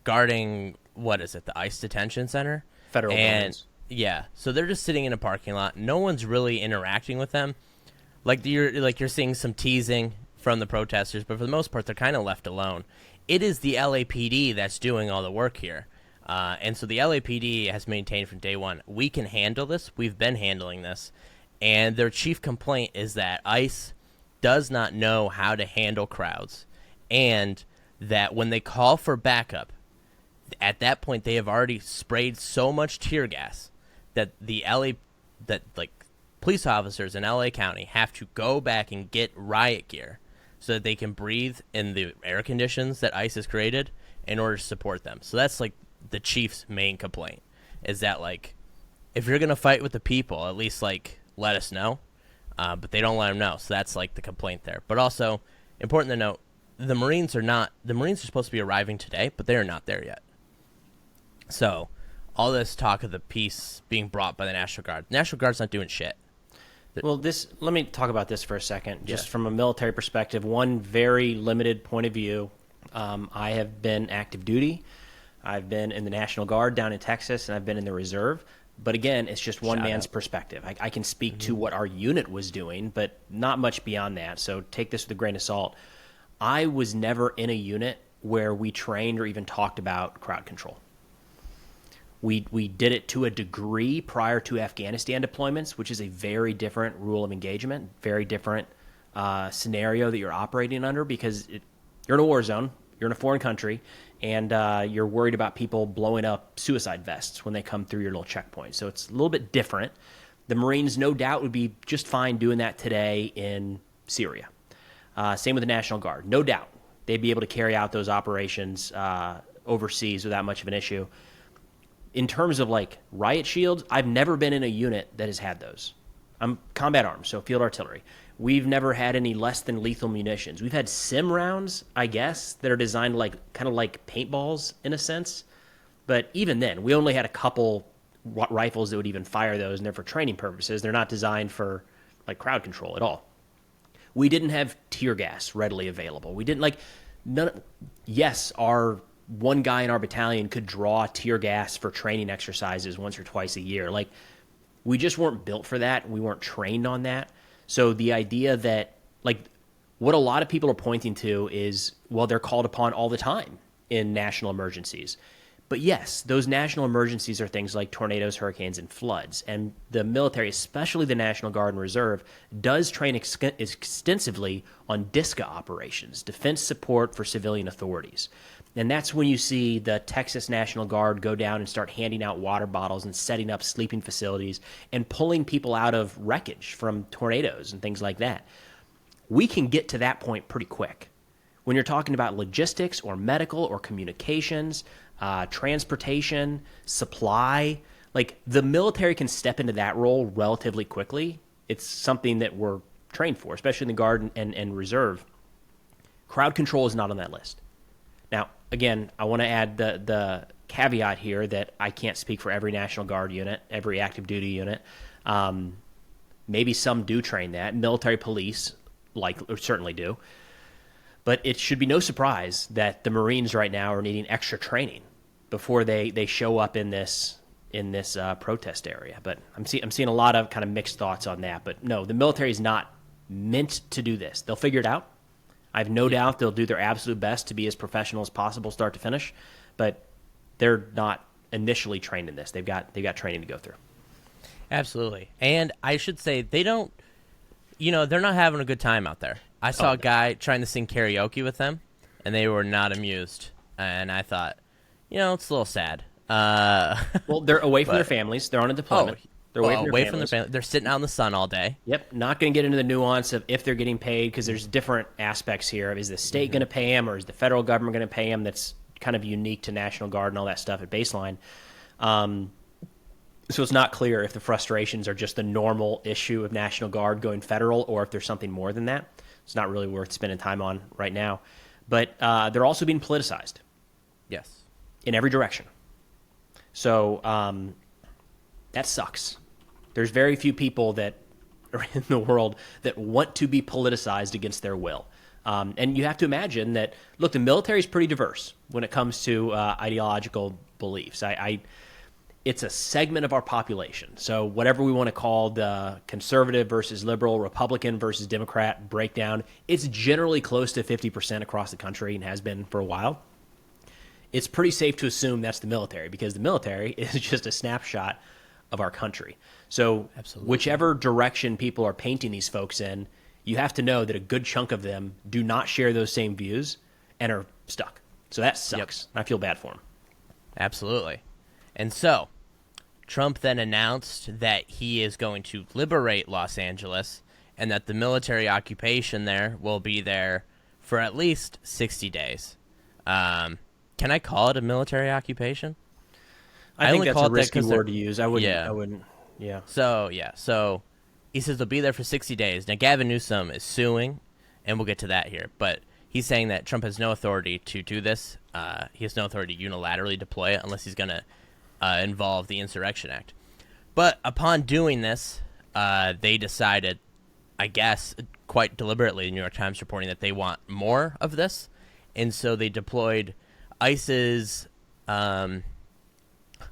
guarding, what is it, the ICE detention center? Federal buildings. Yeah, so they're just sitting in a parking lot. No one's really interacting with them. Like you're seeing some teasing from the protesters, but for the most part, they're kind of left alone. It is the LAPD that's doing all the work here. And so the LAPD has maintained from day one, we can handle this. We've been handling this. And their chief complaint is that ICE does not know how to handle crowds. And that when they call for backup, at that point, they have already sprayed so much tear gas that police officers in LA County have to go back and get riot gear so that they can breathe in the air conditions that ICE has created in order to support them. So that's like the chief's main complaint, is that like, if you're gonna fight with the people, at least like let us know. But they don't let them know, so that's like the complaint there. But also important to note, the Marines are supposed to be arriving today, but they are not there yet. So all this talk of the peace being brought by the National Guard, the National Guard's not doing shit. Well, let me talk about this for a second, just from a military perspective. One very limited point of view. I have been active duty. I've been in the National Guard down in Texas, and I've been in the Reserve. But again, it's just one man's perspective. I can speak to what our unit was doing, but not much beyond that. So take this with a grain of salt. I was never in a unit where we trained or even talked about crowd control. We did it to a degree prior to Afghanistan deployments, which is a very different rule of engagement, very different scenario that you're operating under, because you're in a war zone, you're in a foreign country, and you're worried about people blowing up suicide vests when they come through your little checkpoint. So it's a little bit different. The Marines, no doubt, would be just fine doing that today in Syria. Same with the National Guard. No doubt they'd be able to carry out those operations overseas without much of an issue. In terms of like riot shields, I've never been in a unit that has had those. I'm combat arms, so field artillery. We've never had any less than lethal munitions. We've had sim rounds, I guess, that are designed like kind of like paintballs in a sense. But even then, we only had a couple rifles that would even fire those, and they're for training purposes. They're not designed for like crowd control at all. We didn't have tear gas readily available. We didn't yes, our one guy in our battalion could draw tear gas for training exercises once or twice a year. Like, we just weren't built for that. We weren't trained on that. So the idea that, like, what a lot of people are pointing to is, well, they're called upon all the time in national emergencies. But yes, those national emergencies are things like tornadoes, hurricanes, and floods. And the military, especially the National Guard and Reserve, does train extensively on DISCA operations, defense support for civilian authorities. And that's when you see the Texas National Guard go down and start handing out water bottles and setting up sleeping facilities and pulling people out of wreckage from tornadoes and things like that. We can get to that point pretty quick. When you're talking about logistics or medical or communications, transportation, supply, like, the military can step into that role relatively quickly. It's something that we're trained for, especially in the Guard and Reserve. Crowd control is not on that list. Now, again, I want to add the caveat here that I can't speak for every National Guard unit, every active duty unit. Maybe some do train that. Military police certainly do. But it should be no surprise that the Marines right now are needing extra training before they show up in this protest area. But I'm seeing a lot of kind of mixed thoughts on that. But no, the military is not meant to do this. They'll figure it out. I have no doubt they'll do their absolute best to be as professional as possible, start to finish. But they're not initially trained in this. They've got training to go through. Absolutely. And I should say, they don't, they're not having a good time out there. I saw a guy trying to sing karaoke with them, and they were not amused. And I thought, it's a little sad. Well, they're away from their families. They're on a deployment. They're away from their family. They're sitting out in the sun all day. Yep. Not going to get into the nuance of if they're getting paid, because there's different aspects here. Is the state going to pay them, or is the federal government going to pay them? That's kind of unique to National Guard and all that stuff at baseline. So it's not clear if the frustrations are just the normal issue of National Guard going federal, or if there's something more than that. It's not really worth spending time on right now. But they're also being politicized. Yes. In every direction. So that sucks. There's very few people that are in the world that want to be politicized against their will. And you have to imagine that, look, the military is pretty diverse when it comes to ideological beliefs. It's a segment of our population. So whatever we want to call the conservative versus liberal, Republican versus Democrat breakdown, it's generally close to 50% across the country and has been for a while. It's pretty safe to assume that's the military, because the military is just a snapshot of our country. So whichever direction people are painting these folks in, you have to know that a good chunk of them do not share those same views and are stuck. So that sucks. Yep. I feel bad for them. Absolutely. And so, Trump then announced that he is going to liberate Los Angeles, and that the military occupation there will be there for at least 60 days. Can I call it a military occupation? I think only that's call a it that risky 'cause they're- word to use. I wouldn't. Yeah. I wouldn't. Yeah. So he says they'll be there for 60 days. Now, Gavin Newsom is suing, and we'll get to that here. But he's saying that Trump has no authority to do this. He has no authority to unilaterally deploy it unless he's going to involve the Insurrection Act. But upon doing this, they decided, I guess, quite deliberately, the New York Times reporting that they want more of this. And so they deployed ICE's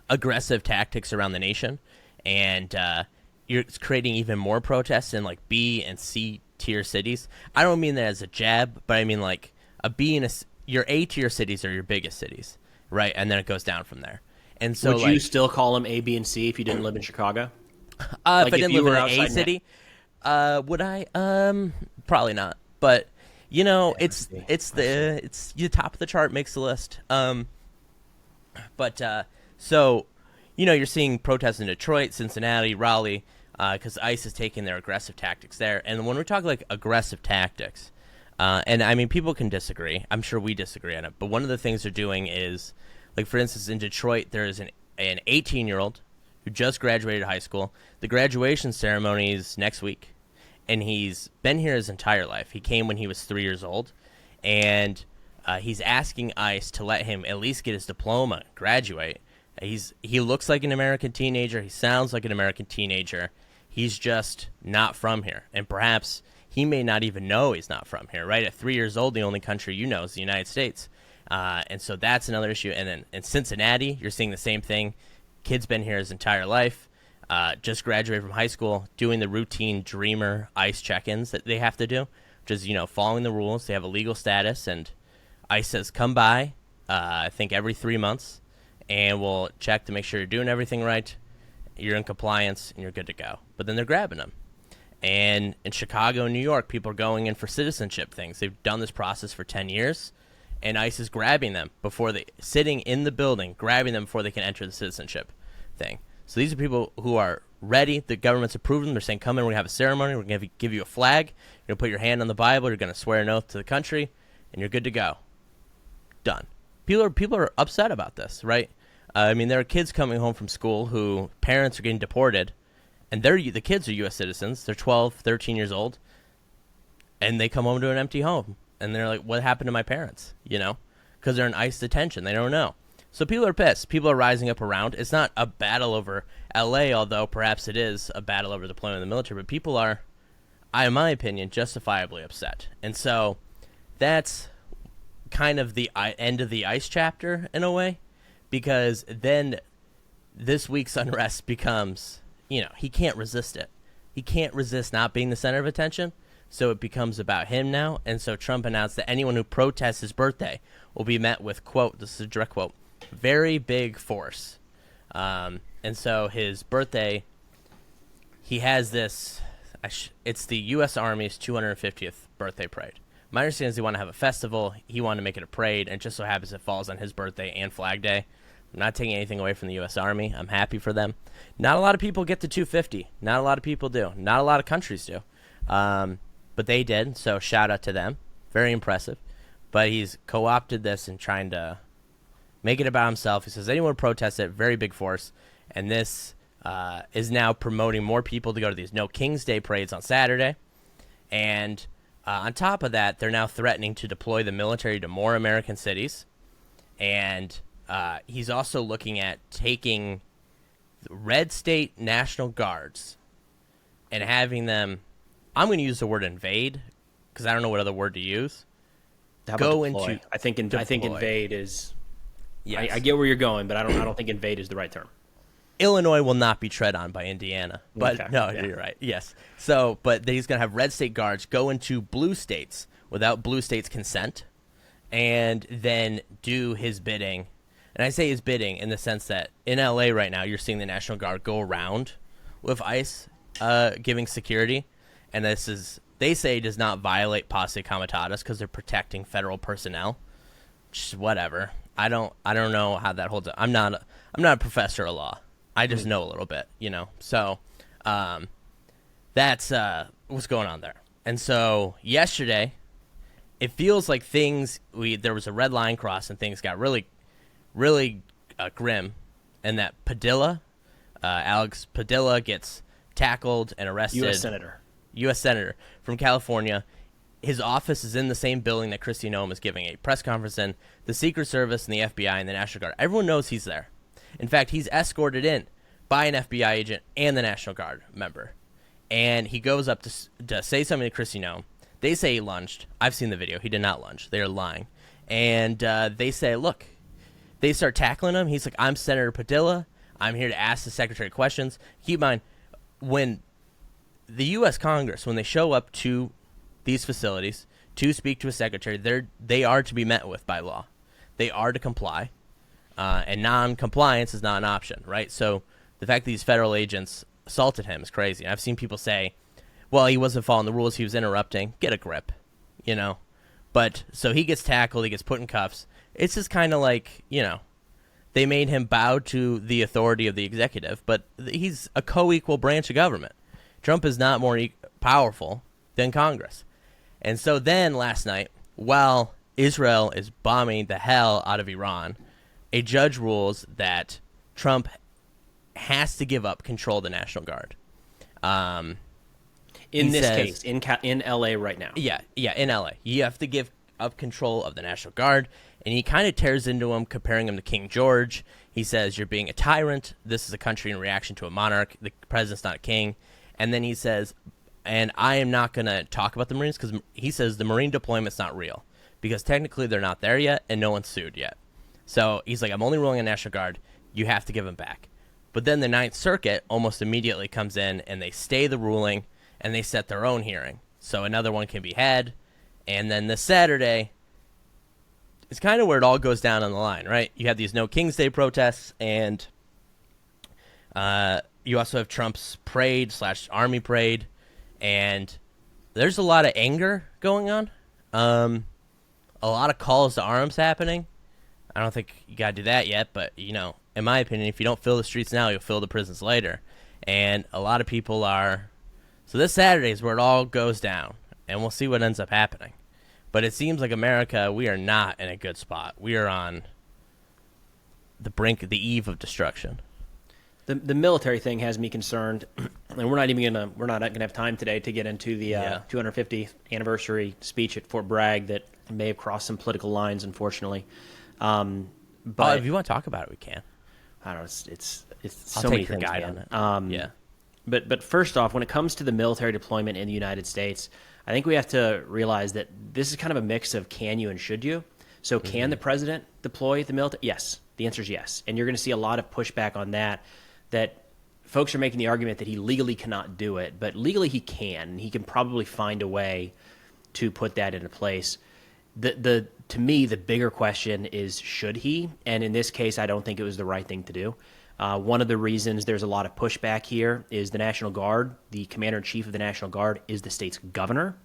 aggressive tactics around the nation. And you're creating even more protests in like B and C tier cities. I don't mean that as a jab, but I mean like a B and your A tier cities are your biggest cities, right? And then it goes down from there. And so, would you still call them A, B, and C if you didn't live in Chicago? If I didn't live in an A outside city, would I? Probably not. But you know, it's the top of the chart makes the list. So you know, you're seeing protests in Detroit, Cincinnati, Raleigh, because ICE is taking their aggressive tactics there. And when we talk like aggressive tactics, and I mean, people can disagree. I'm sure we disagree on it. But one of the things they're doing is, like, for instance, in Detroit, there is an 18-year-old who just graduated high school. The graduation ceremony is next week, and he's been here his entire life. He came when he was 3 years old, and he's asking ICE to let him at least get his diploma, graduate. He looks like an American teenager. He sounds like an American teenager. He's just not from here, and perhaps he may not even know he's not from here. Right at 3 years old, the only country you know is the United States. And so that's another issue. And then in Cincinnati, you're seeing the same thing. Kid's been here his entire life, just graduated from high school, doing the routine Dreamer ICE check-ins that they have to do, which is, you know, following the rules. They have a legal status, and ICE says, come by, I think every 3 months, and we'll check to make sure you're doing everything right, you're in compliance, and you're good to go. But then they're grabbing them. And in Chicago and New York, people are going in for citizenship things. They've done this process for 10 years. And ICE is grabbing them sitting in the building, grabbing them before they can enter the citizenship thing. So these are people who are ready. The government's approved them. They're saying, come in, we're going to have a ceremony. We're going to give you a flag. You're going to put your hand on the Bible. You're going to swear an oath to the country, and you're good to go. Done. People are upset about this, right? I mean, there are kids coming home from school who parents are getting deported, and the kids are U.S. citizens. They're 12, 13 years old, and they come home to an empty home. And they're like, what happened to my parents? You know, because they're in ICE detention. They don't know. So people are pissed. People are rising up around. It's not a battle over L.A., although perhaps it is a battle over deployment of the military. But people are, in my opinion, justifiably upset. And so that's kind of the end of the ICE chapter in a way, because then this week's unrest becomes, you know, he can't resist it. He can't resist not being the center of attention. So it becomes about him now. And so Trump announced that anyone who protests his birthday will be met with, quote, this is a direct quote, very big force. And so his birthday, he has this, it's the U.S. Army's 250th birthday parade. My understanding is they want to have a festival. He wanted to make it a parade, and it just so happens it falls on his birthday and Flag Day. I'm not taking anything away from the U.S. Army. I'm happy for them. Not a lot of people get to 250. Not a lot of people do. Not a lot of countries do. But they did, so shout out to them. Very impressive. But he's co-opted this and trying to make it about himself. He says anyone protests it, very big force. And this is now promoting more people to go to these No King's Day parades on Saturday. And on top of that, they're now threatening to deploy the military to more American cities. And he's also looking at taking red state National Guards and having them, I'm going to use the word invade because I don't know what other word to use. How about deploy? I think invade is. Yes. I get where you're going, but I don't think invade is the right term. Illinois will not be tread on by Indiana, but okay. no, yeah. You're right. Yes. So, but he's going to have red state guards go into blue states without blue states' consent, and then do his bidding. And I say his bidding in the sense that in LA right now, you're seeing the National Guard go around with ICE giving security, and this is, they say, does not violate posse comitatus because they're protecting federal personnel. Just whatever. I don't know how that holds up. I'm not a professor of law. I just know a little bit, you know. So that's what's going on there. And so yesterday, it feels like there was a red line crossed and things got really, really grim, and that Alex Padilla gets tackled and arrested. U.S. Senator from California. His office is in the same building that Kristi Noem is giving a press conference in. The Secret Service and the FBI and the National Guard. Everyone knows he's there. In fact, he's escorted in by an FBI agent and the National Guard member. And he goes up to say something to Kristi Noem. They say he lunged. I've seen the video. He did not lunge. They're lying. And they say, look, they start tackling him. He's like, I'm Senator Padilla. I'm here to ask the secretary questions. Keep in mind, when the U.S. Congress, when they show up to these facilities to speak to a secretary, they are to be met with by law. They are to comply, and non-compliance is not an option, right? So the fact that these federal agents assaulted him is crazy. I've seen people say, well, he wasn't following the rules, he was interrupting. Get a grip, you know? But so he gets tackled, he gets put in cuffs. It's just kind of like, you know, they made him bow to the authority of the executive, but he's a co-equal branch of government. Trump is not more powerful than Congress. And so then last night, while Israel is bombing the hell out of Iran, a judge rules that Trump has to give up control of the National Guard. In this case, in L.A. right now. Yeah, in L.A. You have to give up control of the National Guard, and he kind of tears into him, comparing him to King George. He says, you're being a tyrant. This is a country in reaction to a monarch. The president's not a king. And then he says, and I am not going to talk about the Marines because he says the Marine deployment's not real because technically they're not there yet and no one's sued yet. So he's like, I'm only ruling on National Guard. You have to give them back. But then the Ninth Circuit almost immediately comes in and they stay the ruling and they set their own hearing. So another one can be had. And then this Saturday is kind of where it all goes down on the line, right? You have these No King's Day protests and you also have Trump's parade / army parade. And there's a lot of anger going on. A lot of calls to arms happening. I don't think you got to do that yet, but, you know, in my opinion, if you don't fill the streets now, you'll fill the prisons later. And a lot of people are... So this Saturday is where it all goes down, and we'll see what ends up happening. But it seems like America, we are not in a good spot. We are on the brink, the eve of destruction. The military thing has me concerned, and we're not gonna have time today to get into the 250th anniversary speech at Fort Bragg that may have crossed some political lines, unfortunately. But if you want to talk about it, we can. I don't know. It's I'll so many take your things, guide man. on it. But first off, when it comes to the military deployment in the United States, I think we have to realize that this is kind of a mix of can you and should you. So can the president deploy the military? Yes. The answer is yes. And you're going to see a lot of pushback on that folks are making the argument that he legally cannot do it, but legally he can. He can probably find a way to put that into place. To me, the bigger question is, should he? And in this case, I don't think it was the right thing to do. One of the reasons there's a lot of pushback here is the National Guard, the commander-in-chief of the National Guard, is the state's governor.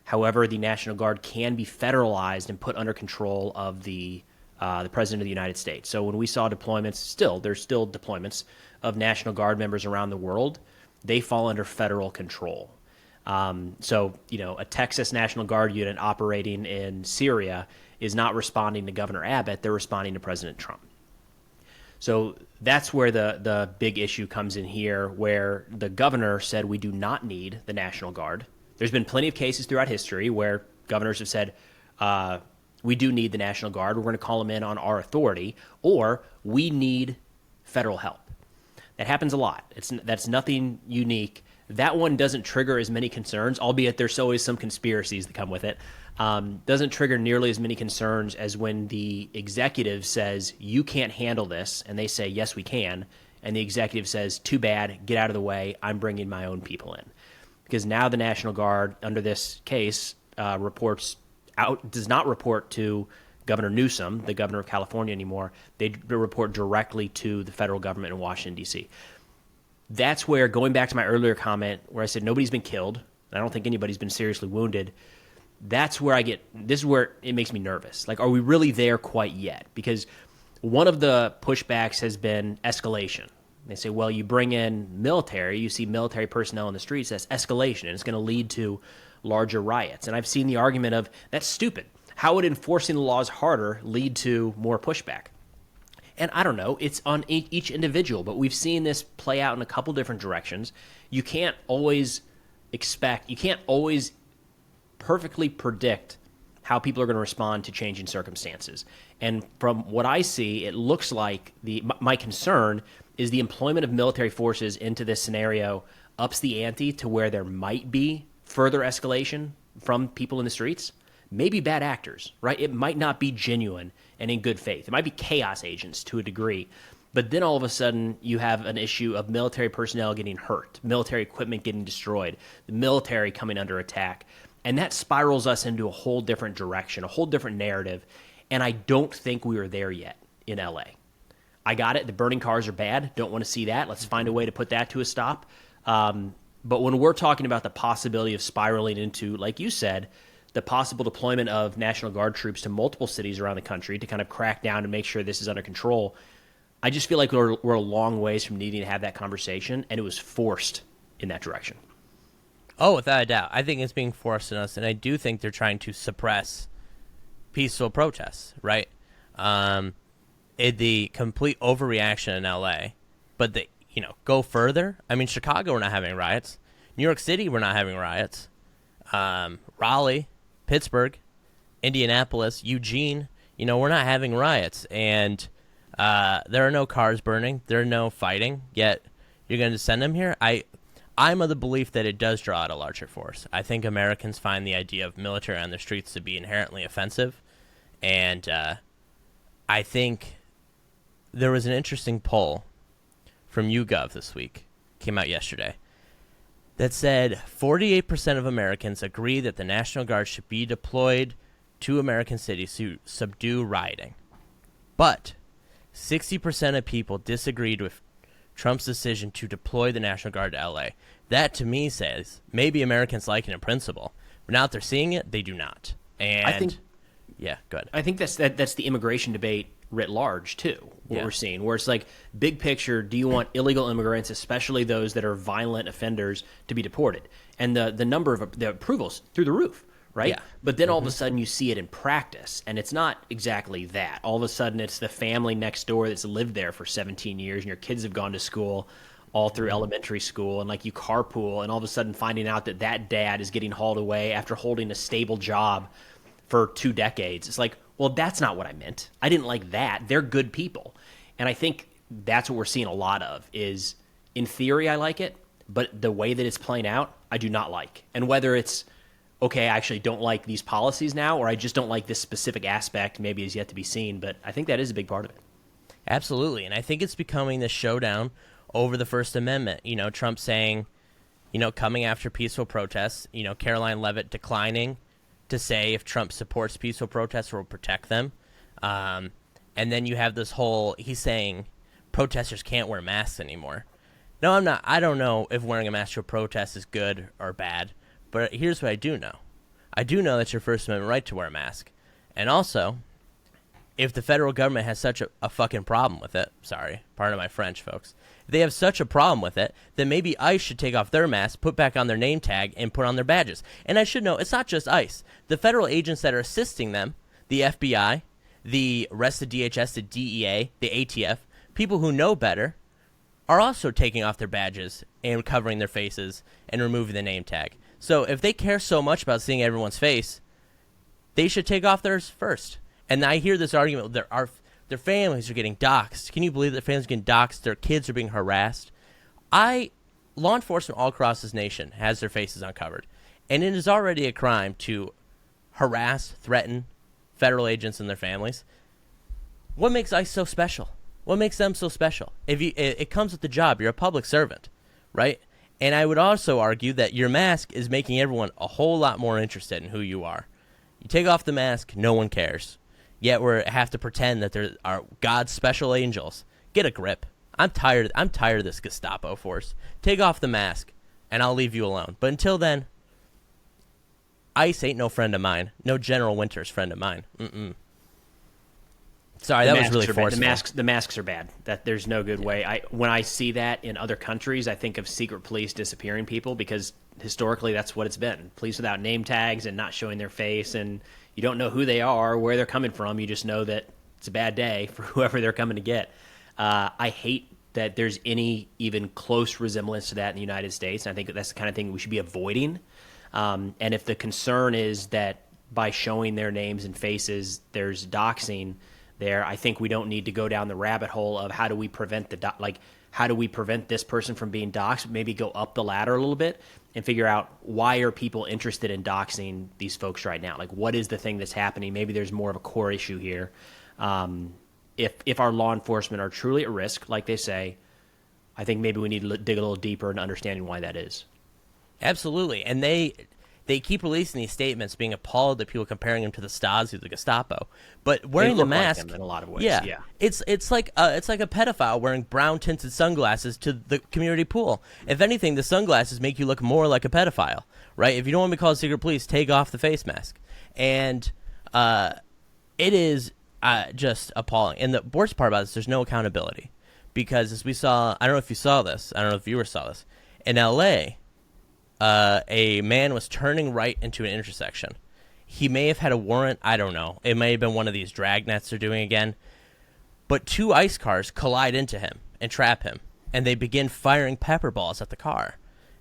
However, the National Guard can be federalized and put under control of the President of the United States. So when we saw deployments, there's still deployments of National Guard members around the world, they fall under federal control. So, you know, a Texas National Guard unit operating in Syria is not responding to Governor Abbott, they're responding to President Trump. So that's where the big issue comes in here, where the governor said we do not need the National Guard. There's been plenty of cases throughout history where governors have said, we do need the National Guard, we're going to call them in on our authority, or we need federal help. That happens a lot. That's nothing unique. That one doesn't trigger as many concerns, albeit there's always some conspiracies that come with it. Doesn't trigger nearly as many concerns as when the executive says, you can't handle this, and they say, yes, we can, and the executive says, too bad, get out of the way, I'm bringing my own people in. Because now the National Guard, under this case, does not report to Governor Newsom, the governor of California, anymore. They report directly to the federal government in Washington, D.C. That's where, going back to my earlier comment where I said nobody's been killed, and I don't think anybody's been seriously wounded, this is where it makes me nervous. Like, are we really there quite yet? Because one of the pushbacks has been escalation. They say, well, you bring in military, you see military personnel in the streets, that's escalation, and it's going to lead to larger riots. And I've seen the argument of, that's stupid. How would enforcing the laws harder lead to more pushback? And I don't know, it's on each individual, but we've seen this play out in a couple different directions. You can't always perfectly predict how people are going to respond to changing circumstances. And from what I see, it looks like my concern is the employment of military forces into this scenario ups the ante to where there might be further escalation from people in the streets. Maybe bad actors, right? It might not be genuine and in good faith. It might be chaos agents to a degree. But then all of a sudden, you have an issue of military personnel getting hurt, military equipment getting destroyed, the military coming under attack. And that spirals us into a whole different direction, a whole different narrative. And I don't think we are there yet in LA. I got it. The burning cars are bad. Don't want to see that. Let's find a way to put that to a stop. But when we're talking about the possibility of spiraling into, like you said, the possible deployment of National Guard troops to multiple cities around the country to kind of crack down and make sure this is under control, I just feel like we're a long ways from needing to have that conversation, and it was forced in that direction. Oh, without a doubt. I think it's being forced on us, and I do think they're trying to suppress peaceful protests, right? The complete overreaction in L.A., but go further. I mean, Chicago, we're not having riots. New York City, we're not having riots. Raleigh, Pittsburgh, Indianapolis, Eugene, we're not having riots. And there are no cars burning. There are no fighting. Yet you're going to send them here? I'm of the belief that it does draw out a larger force. I think Americans find the idea of military on the streets to be inherently offensive. And I think there was an interesting poll from YouGov this week, came out yesterday, that said 48% of Americans agree that the National Guard should be deployed to American cities to subdue rioting. But 60% of people disagreed with Trump's decision to deploy the National Guard to L.A. That, to me, says maybe Americans like it in principle, but now that they're seeing it, they do not. And I think, yeah, go ahead. I think that's the immigration debate writ large, too, what we're seeing, where it's like, big picture, do you want illegal immigrants, especially those that are violent offenders, to be deported? And the number of the approvals through the roof, right? Yeah. But then all of a sudden you see it in practice, and it's not exactly that. All of a sudden it's the family next door that's lived there for 17 years, and your kids have gone to school all through elementary school, and like you carpool, and all of a sudden finding out that dad is getting hauled away after holding a stable job for 2 decades. It's like, well, that's not what I meant. I didn't like that. They're good people. And I think that's what we're seeing a lot of is, in theory, I like it, but the way that it's playing out, I do not like. And whether it's, okay, I actually don't like these policies now, or I just don't like this specific aspect, maybe is yet to be seen. But I think that is a big part of it. Absolutely. And I think it's becoming the showdown over the First Amendment. Trump saying, coming after peaceful protests, Caroline Leavitt declining to say if Trump supports peaceful protests or will protect them. And then you have this whole, he's saying protesters can't wear masks anymore. No, I'm not. I don't know if wearing a mask to a protest is good or bad, but here's what I do know. I do know that's your First Amendment right to wear a mask. And also, if the federal government has such a fucking problem with it, sorry, pardon my French, folks, if they have such a problem with it, then maybe ICE should take off their masks, put back on their name tag, and put on their badges. And I should know, it's not just ICE. The federal agents that are assisting them, the FBI, the rest of DHS, the DEA, the ATF, people who know better, are also taking off their badges and covering their faces and removing the name tag. So if they care so much about seeing everyone's face, they should take off theirs first. And I hear this argument, their families are getting doxxed. Can you believe that families are getting doxxed? Their kids are being harassed. Law enforcement all across this nation has their faces uncovered. And it is already a crime to harass, threaten federal agents and their families. What makes ICE so special? What makes them so special? It comes with the job. You're a public servant, right? And I would also argue that your mask is making everyone a whole lot more interested in who you are. You take off the mask, no one cares. Yet we have to pretend that there are God's special angels. Get a grip. I'm tired of this Gestapo force. Take off the mask, and I'll leave you alone. But until then, ICE ain't no friend of mine. No General Winters friend of mine. Sorry, that was really forceful. The masks are bad. That there's no good way. When I see that in other countries, I think of secret police disappearing people because historically that's what it's been. Police without name tags and not showing their face, and you don't know who they are, where they're coming from. You just know that it's a bad day for whoever they're coming to get. I hate that there's any even close resemblance to that in the United States. And I think that's the kind of thing we should be avoiding. And if the concern is that by showing their names and faces, there's doxing there, I think we don't need to go down the rabbit hole of how do we prevent how do we prevent this person from being doxed? Maybe go up the ladder a little bit and figure out why are people interested in doxing these folks right now? Like, what is the thing that's happening? Maybe there's more of a core issue here. If our law enforcement are truly at risk, like they say, I think maybe we need to dig a little deeper into understanding why that is. Absolutely, and they keep releasing these statements, being appalled at people comparing him to the Stasi, the Gestapo. But wearing the mask, like in a lot of ways, yeah. It's like a pedophile wearing brown tinted sunglasses to the community pool. If anything, the sunglasses make you look more like a pedophile, right? If you don't want to be called secret police, take off the face mask, and it is just appalling. And the worst part about this, there's no accountability, because as we saw, I don't know if you saw this, I don't know if viewers saw this, in L.A., a man was turning right into an intersection. He may have had a warrant. I don't know. It may have been one of these dragnets they're doing again. But two ICE cars collide into him and trap him, and they begin firing pepper balls at the car.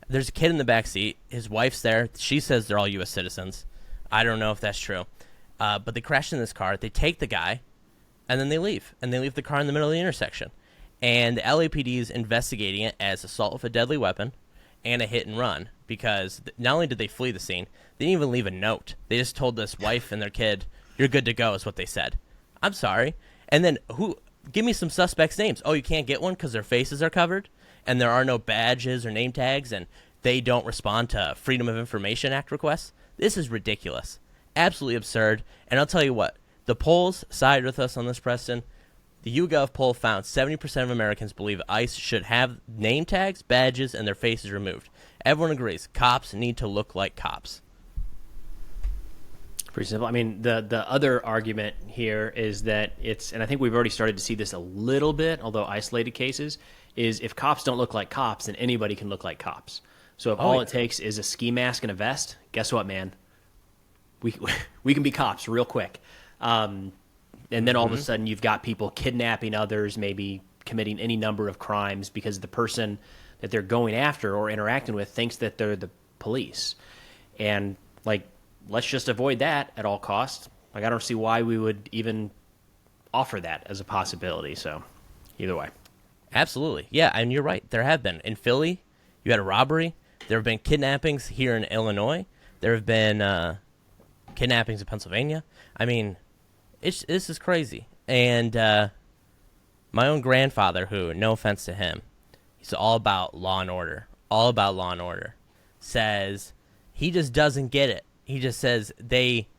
There's a kid in the back seat. His wife's there. She says they're all U.S. citizens. I don't know if that's true. But they crash in this car. They take the guy, and then they leave. And they leave the car in the middle of the intersection. And the LAPD is investigating it as assault with a deadly weapon and a hit and run, because not only did they flee the scene, they didn't even leave a note. They just told this wife and their kid, "You're good to go," is what they said. I'm sorry. And then give me some suspects' names. Oh, you can't get one because their faces are covered and there are no badges or name tags and they don't respond to Freedom of Information Act requests? This is ridiculous. Absolutely absurd. And I'll tell you what, the polls side with us on this, Preston. The YouGov poll found 70% of Americans believe ICE should have name tags, badges, and their faces removed. Everyone agrees. Cops need to look like cops. Pretty simple. I mean, the other argument here is that and I think we've already started to see this a little bit, although isolated cases, is if cops don't look like cops, then anybody can look like cops. So if it takes is a ski mask and a vest, guess what, man? We can be cops real quick. And then all of a sudden you've got people kidnapping others, maybe committing any number of crimes because the person that they're going after or interacting with thinks that they're the police. And, let's just avoid that at all costs. I don't see why we would even offer that as a possibility. So, either way. Absolutely. Yeah, and you're right. There have been. In Philly, you had a robbery. There have been kidnappings here in Illinois. There have been kidnappings in Pennsylvania. I mean, this is crazy. And my own grandfather, who, no offense to him, he's all about law and order, says he just doesn't get it. He just says he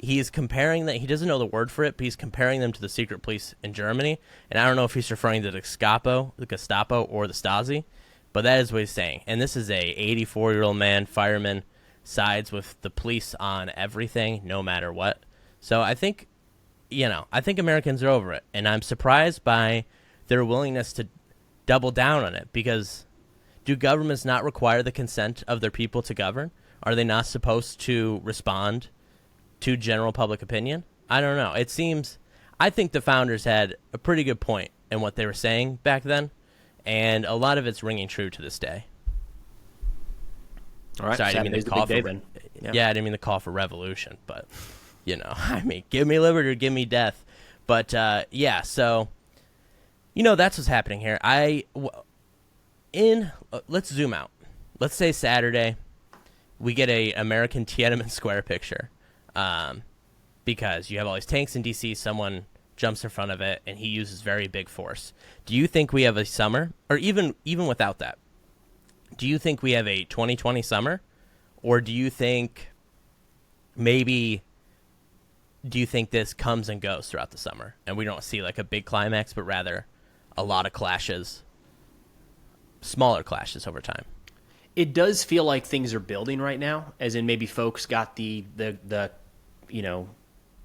is comparing that. He doesn't know the word for it, but he's comparing them to the secret police in Germany. And I don't know if he's referring to the Gestapo or the Stasi, but that is what he's saying. And this is a 84-year-old man, fireman, sides with the police on everything, no matter what. So I think Americans are over it, and I'm surprised by their willingness to double down on it, because do governments not require the consent of their people to govern? Are they not supposed to respond to general public opinion? I don't know. I think the founders had a pretty good point in what they were saying back then, and a lot of it's ringing true to this day. All right. Sorry, I didn't mean to call for I didn't mean to call for revolution, but give me liberty or give me death. But so that's what's happening here. Let's zoom out. Let's say Saturday we get a American Tiananmen Square picture, because you have all these tanks in D.C. Someone jumps in front of it, and he uses very big force. Do you think we have a summer, or even without that? Do you think we have a 2020 summer, or do you think this comes and goes throughout the summer, and we don't see a big climax, but rather a lot of clashes, smaller clashes over time? It does feel like things are building right now, as in maybe folks got the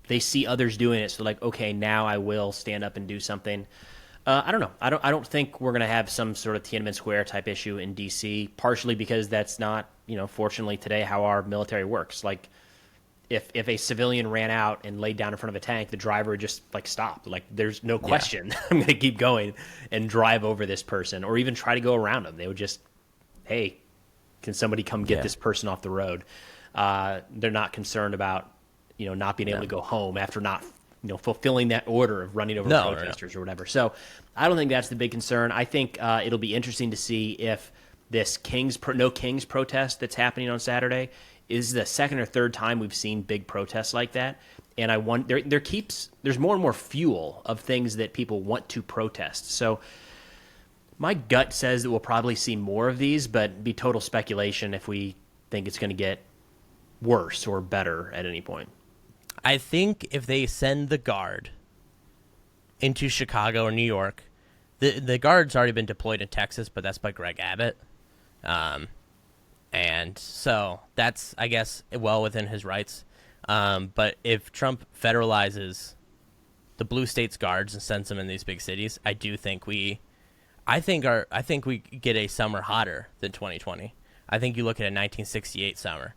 they see others doing it, so like, okay, now I will stand up and do something. I don't know. I don't think we're going to have some sort of Tiananmen Square type issue in D.C., partially because that's not, fortunately today how our military works. Like, if a civilian ran out and laid down in front of a tank, the driver would just, like, stop. Like, there's no question. Yeah. I'm going to keep going and drive over this person or even try to go around them. They would just, hey, can somebody come get this person off the road? They're not concerned about, not being able to go home after not fulfilling that order of running over protesters or whatever. So I don't think that's the big concern. I think it'll be interesting to see if this No Kings protest that's happening on Saturday is the second or third time we've seen big protests like that. And I want there's more and more fuel of things that people want to protest. So my gut says that we'll probably see more of these, but it'd be total speculation if we think it's going to get worse or better at any point. I think if they send the Guard into Chicago or New York, the Guard's already been deployed in Texas, but that's by Greg Abbott. And so that's, I guess, well within his rights. But if Trump federalizes the blue states Guards and sends them in these big cities, I think we get a summer hotter than 2020. I think you look at a 1968 summer.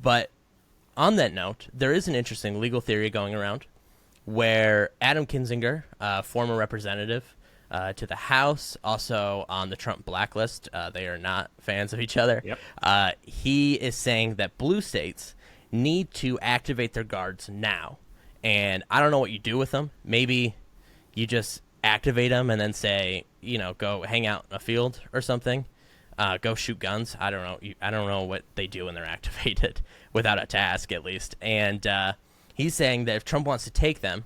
But on that note, there is an interesting legal theory going around where Adam Kinzinger, former representative to the House, also on the Trump blacklist, they are not fans of each other. Yep. He is saying that blue states need to activate their Guards now. And I don't know what you do with them. Maybe you just activate them and then say, go hang out in a field or something. Go shoot guns. I don't know. I don't know what they do when they're activated without a task, at least. And he's saying that if Trump wants to take them,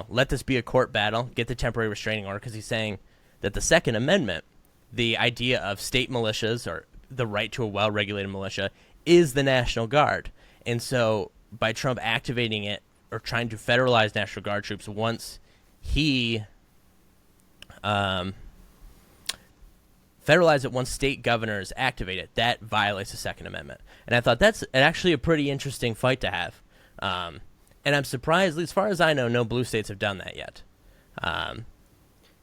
let this be a court battle, get the temporary restraining order, because he's saying that the Second Amendment, the idea of state militias or the right to a well-regulated militia, is the National Guard. And so by Trump activating it or trying to federalize National Guard troops once he federalize it once state governors activate it, that violates the Second Amendment. And I thought that's actually a pretty interesting fight to have. And I'm surprised, as far as I know, no blue states have done that yet.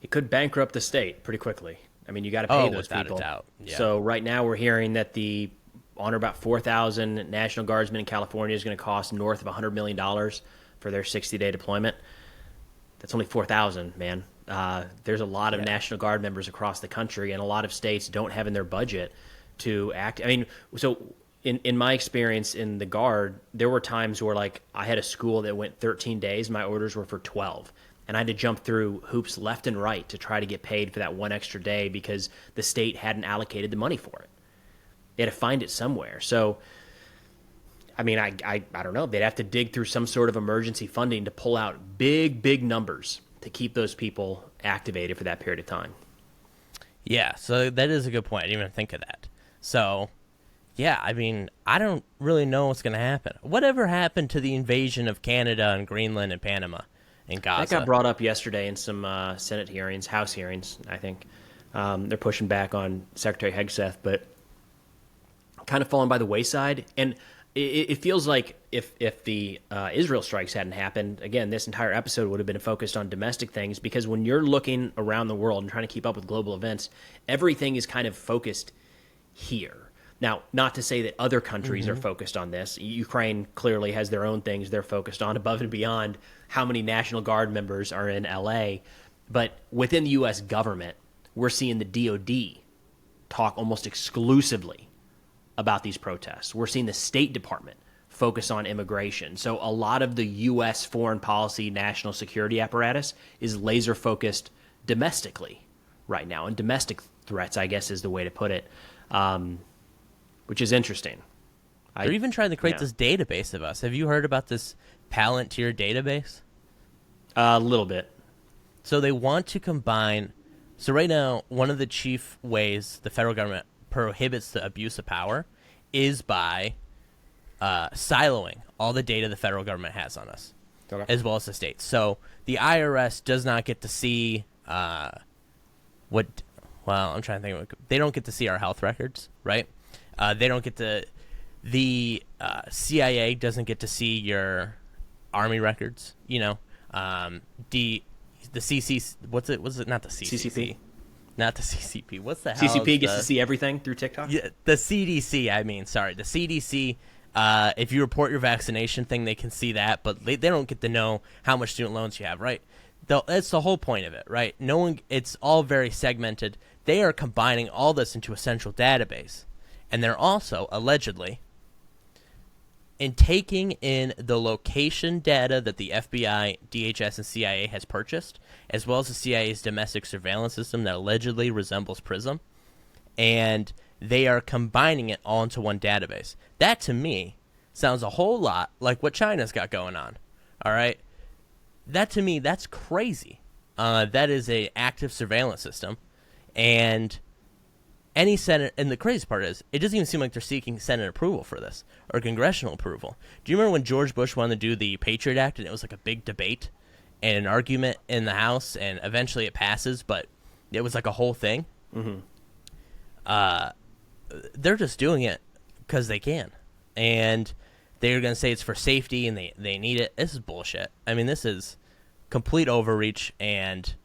It could bankrupt the state pretty quickly. I mean, you got to pay those without people. A doubt. Yeah. So right now we're hearing that on or about 4,000 National Guardsmen in California is going to cost north of $100 million for their 60-day deployment. That's only 4,000, man. There's a lot of National Guard members across the country, and a lot of states don't have in their budget to act. I mean, so in my experience in the Guard, there were times where, like, I had a school that went 13 days. My orders were for 12. And I had to jump through hoops left and right to try to get paid for that one extra day because the state hadn't allocated the money for it. They had to find it somewhere. So, I mean, I don't know. They'd have to dig through some sort of emergency funding to pull out big numbers to keep those people activated for that period of time. Yeah, so that is a good point. I didn't even think of that. So, yeah, I mean, I don't really know what's going to happen. Whatever happened to the invasion of Canada and Greenland and Panama and Gaza? That got brought up yesterday in some Senate hearings, House hearings, I think. They're pushing back on Secretary Hegseth, but kind of fallen by the wayside. And it feels like if the Israel strikes hadn't happened, again, this entire episode would have been focused on domestic things, because when you're looking around the world and trying to keep up with global events, everything is kind of focused here. Now, not to say that other countries are focused on this. Ukraine clearly has their own things they're focused on above and beyond how many National Guard members are in L.A. But within the U.S. government, we're seeing the DOD talk almost exclusively about these protests. We're seeing the State Department focus on immigration. So a lot of the U.S. foreign policy, national security apparatus is laser focused domestically right now. And domestic threats, I guess, is the way to put it, which is interesting. They're even trying to create this database of us. Have you heard about this Palantir database? A little bit. So they want to combine. So right now, one of the chief ways the federal government prohibits the abuse of power is by siloing all the data the federal government has on us, as well as the states. So the IRS does not get to see what. Well, I'm trying to think. They don't get to see our health records, right? They don't get to. The CIA doesn't get to see your army records. The CC, what's it? Not the CCP. Not the CCP. What's the hell? CCP gets to see everything through TikTok? Yeah, the CDC, I mean, sorry. The CDC, if you report your vaccination thing, they can see that, but they don't get to know how much student loans you have, right? That's the whole point of it, right? It's all very segmented. They are combining all this into a central database. And they're also, allegedly, in taking in the location data that the FBI, DHS, and CIA has purchased, as well as the CIA's domestic surveillance system that allegedly resembles PRISM, and they are combining it all into one database. That, to me, sounds a whole lot like what China's got going on. All right? That, to me, that's crazy. That is a active surveillance system, and any Senate, and the crazy part is, it doesn't even seem like they're seeking Senate approval for this, or congressional approval. Do you remember when George Bush wanted to do the Patriot Act, and it was like a big debate and an argument in the House, and eventually it passes, but it was like a whole thing? Mm-hmm. They're just doing it because they can, and they're going to say it's for safety, and they need it. This is bullshit. I mean, this is complete overreach, and,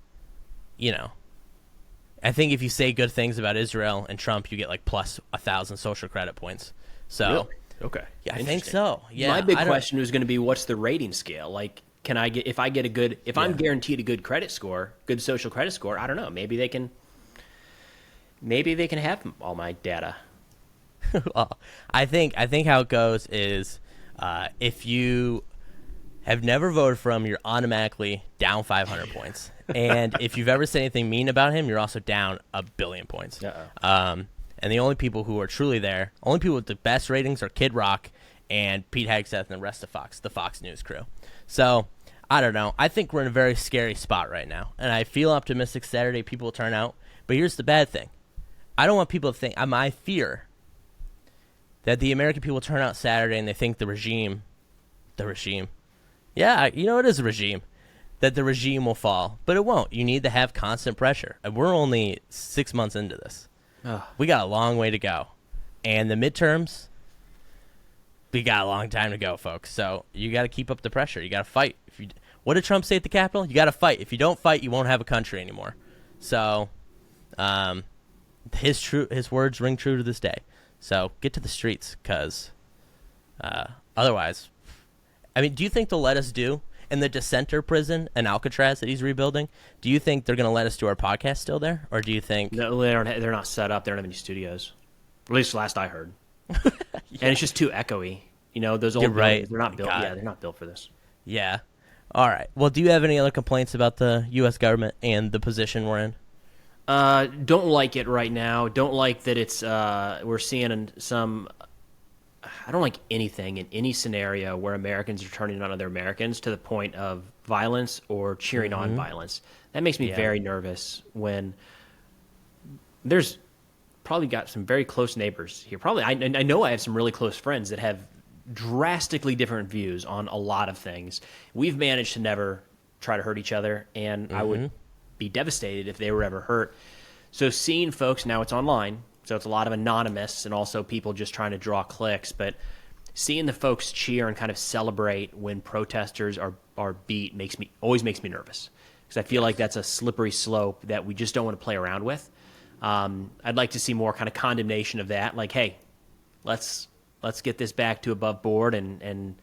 I think if you say good things about Israel and Trump, you get like plus 1,000 social credit points. So, really? Okay. Yeah, I think so. Yeah. My big question was going to be, what's the rating scale? Like, can I get, if I'm guaranteed a good credit score, good social credit score, I don't know. Maybe they can have all my data. Well, I think how it goes is, if you have never voted for him, you're automatically down 500 points. And if you've ever said anything mean about him, you're also down 1 billion points. And the only people who are truly there, only people with the best ratings are Kid Rock and Pete Hegseth and the rest of the Fox News crew. So, I don't know. I think we're in a very scary spot right now. And I feel optimistic Saturday people will turn out. But here's the bad thing. I don't want people to think, I fear that the American people turn out Saturday and they think the regime, yeah, it is a regime, that the regime will fall. But it won't. You need to have constant pressure. And we're only 6 months into this. We got a long way to go. And the midterms, we got a long time to go, folks. So you got to keep up the pressure. You got to fight. What did Trump say at the Capitol? You got to fight. If you don't fight, you won't have a country anymore. So his words ring true to this day. So get to the streets, because otherwise, I mean, do you think they'll let us do in the dissenter prison in Alcatraz that he's rebuilding? Do you think they're going to let us do our podcast still there, or do you think no? They're not set up. They don't have any studios. At least last I heard. Yeah. And it's just too echoey. Those old buildings, they're not built. God. Yeah, they're not built for this. Yeah. All right. Well, do you have any other complaints about the U.S. government and the position we're in? Don't like it right now. Don't like that it's we're seeing some. I don't like anything in any scenario where Americans are turning on other Americans to the point of violence or cheering on violence. That makes me very nervous when there's probably got some very close neighbors here. Probably, I know I have some really close friends that have drastically different views on a lot of things. We've managed to never try to hurt each other, and I would be devastated if they were ever hurt. So seeing folks, now it's online, so it's a lot of anonymous and also people just trying to draw clicks, but seeing the folks cheer and kind of celebrate when protesters are beat always makes me nervous, because I feel like that's a slippery slope that we just don't want to play around with. I'd like to see more kind of condemnation of that, like, hey, let's get this back to above board and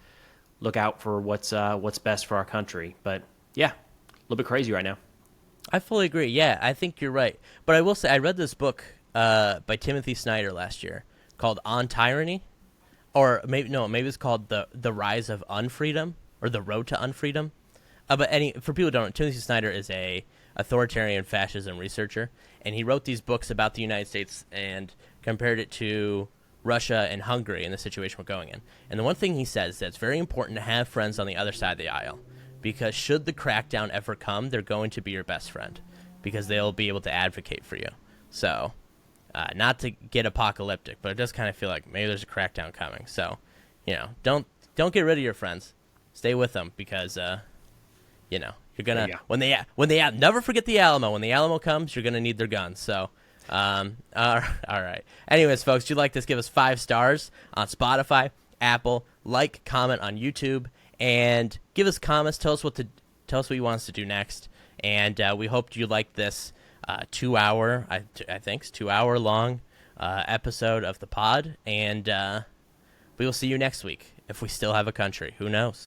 look out for what's best for our country. But yeah, a little bit crazy right now. I fully agree. Yeah, I think you're right. But I will say, I read this book by Timothy Snyder last year called On Tyranny, or maybe it's called The Rise of Unfreedom, or The Road to Unfreedom. But for people who don't know, Timothy Snyder is a authoritarian fascism researcher, and he wrote these books about the United States and compared it to Russia and Hungary in the situation we're going in. And the one thing he says is that it's very important to have friends on the other side of the aisle, because should the crackdown ever come, they're going to be your best friend, because they'll be able to advocate for you. So, not to get apocalyptic, but it does kind of feel like maybe there's a crackdown coming. So, don't get rid of your friends. Stay with them, because you're gonna when they never forget the Alamo. When the Alamo comes, you're gonna need their guns. So, all right. Anyways, folks, if you like this, give us 5 stars on Spotify, Apple, comment on YouTube, and give us comments. Tell us what you want us to do next. And we hope you like this 2 hour, I think, 2 hour long episode of the pod. And we will see you next week if we still have a country. Who knows?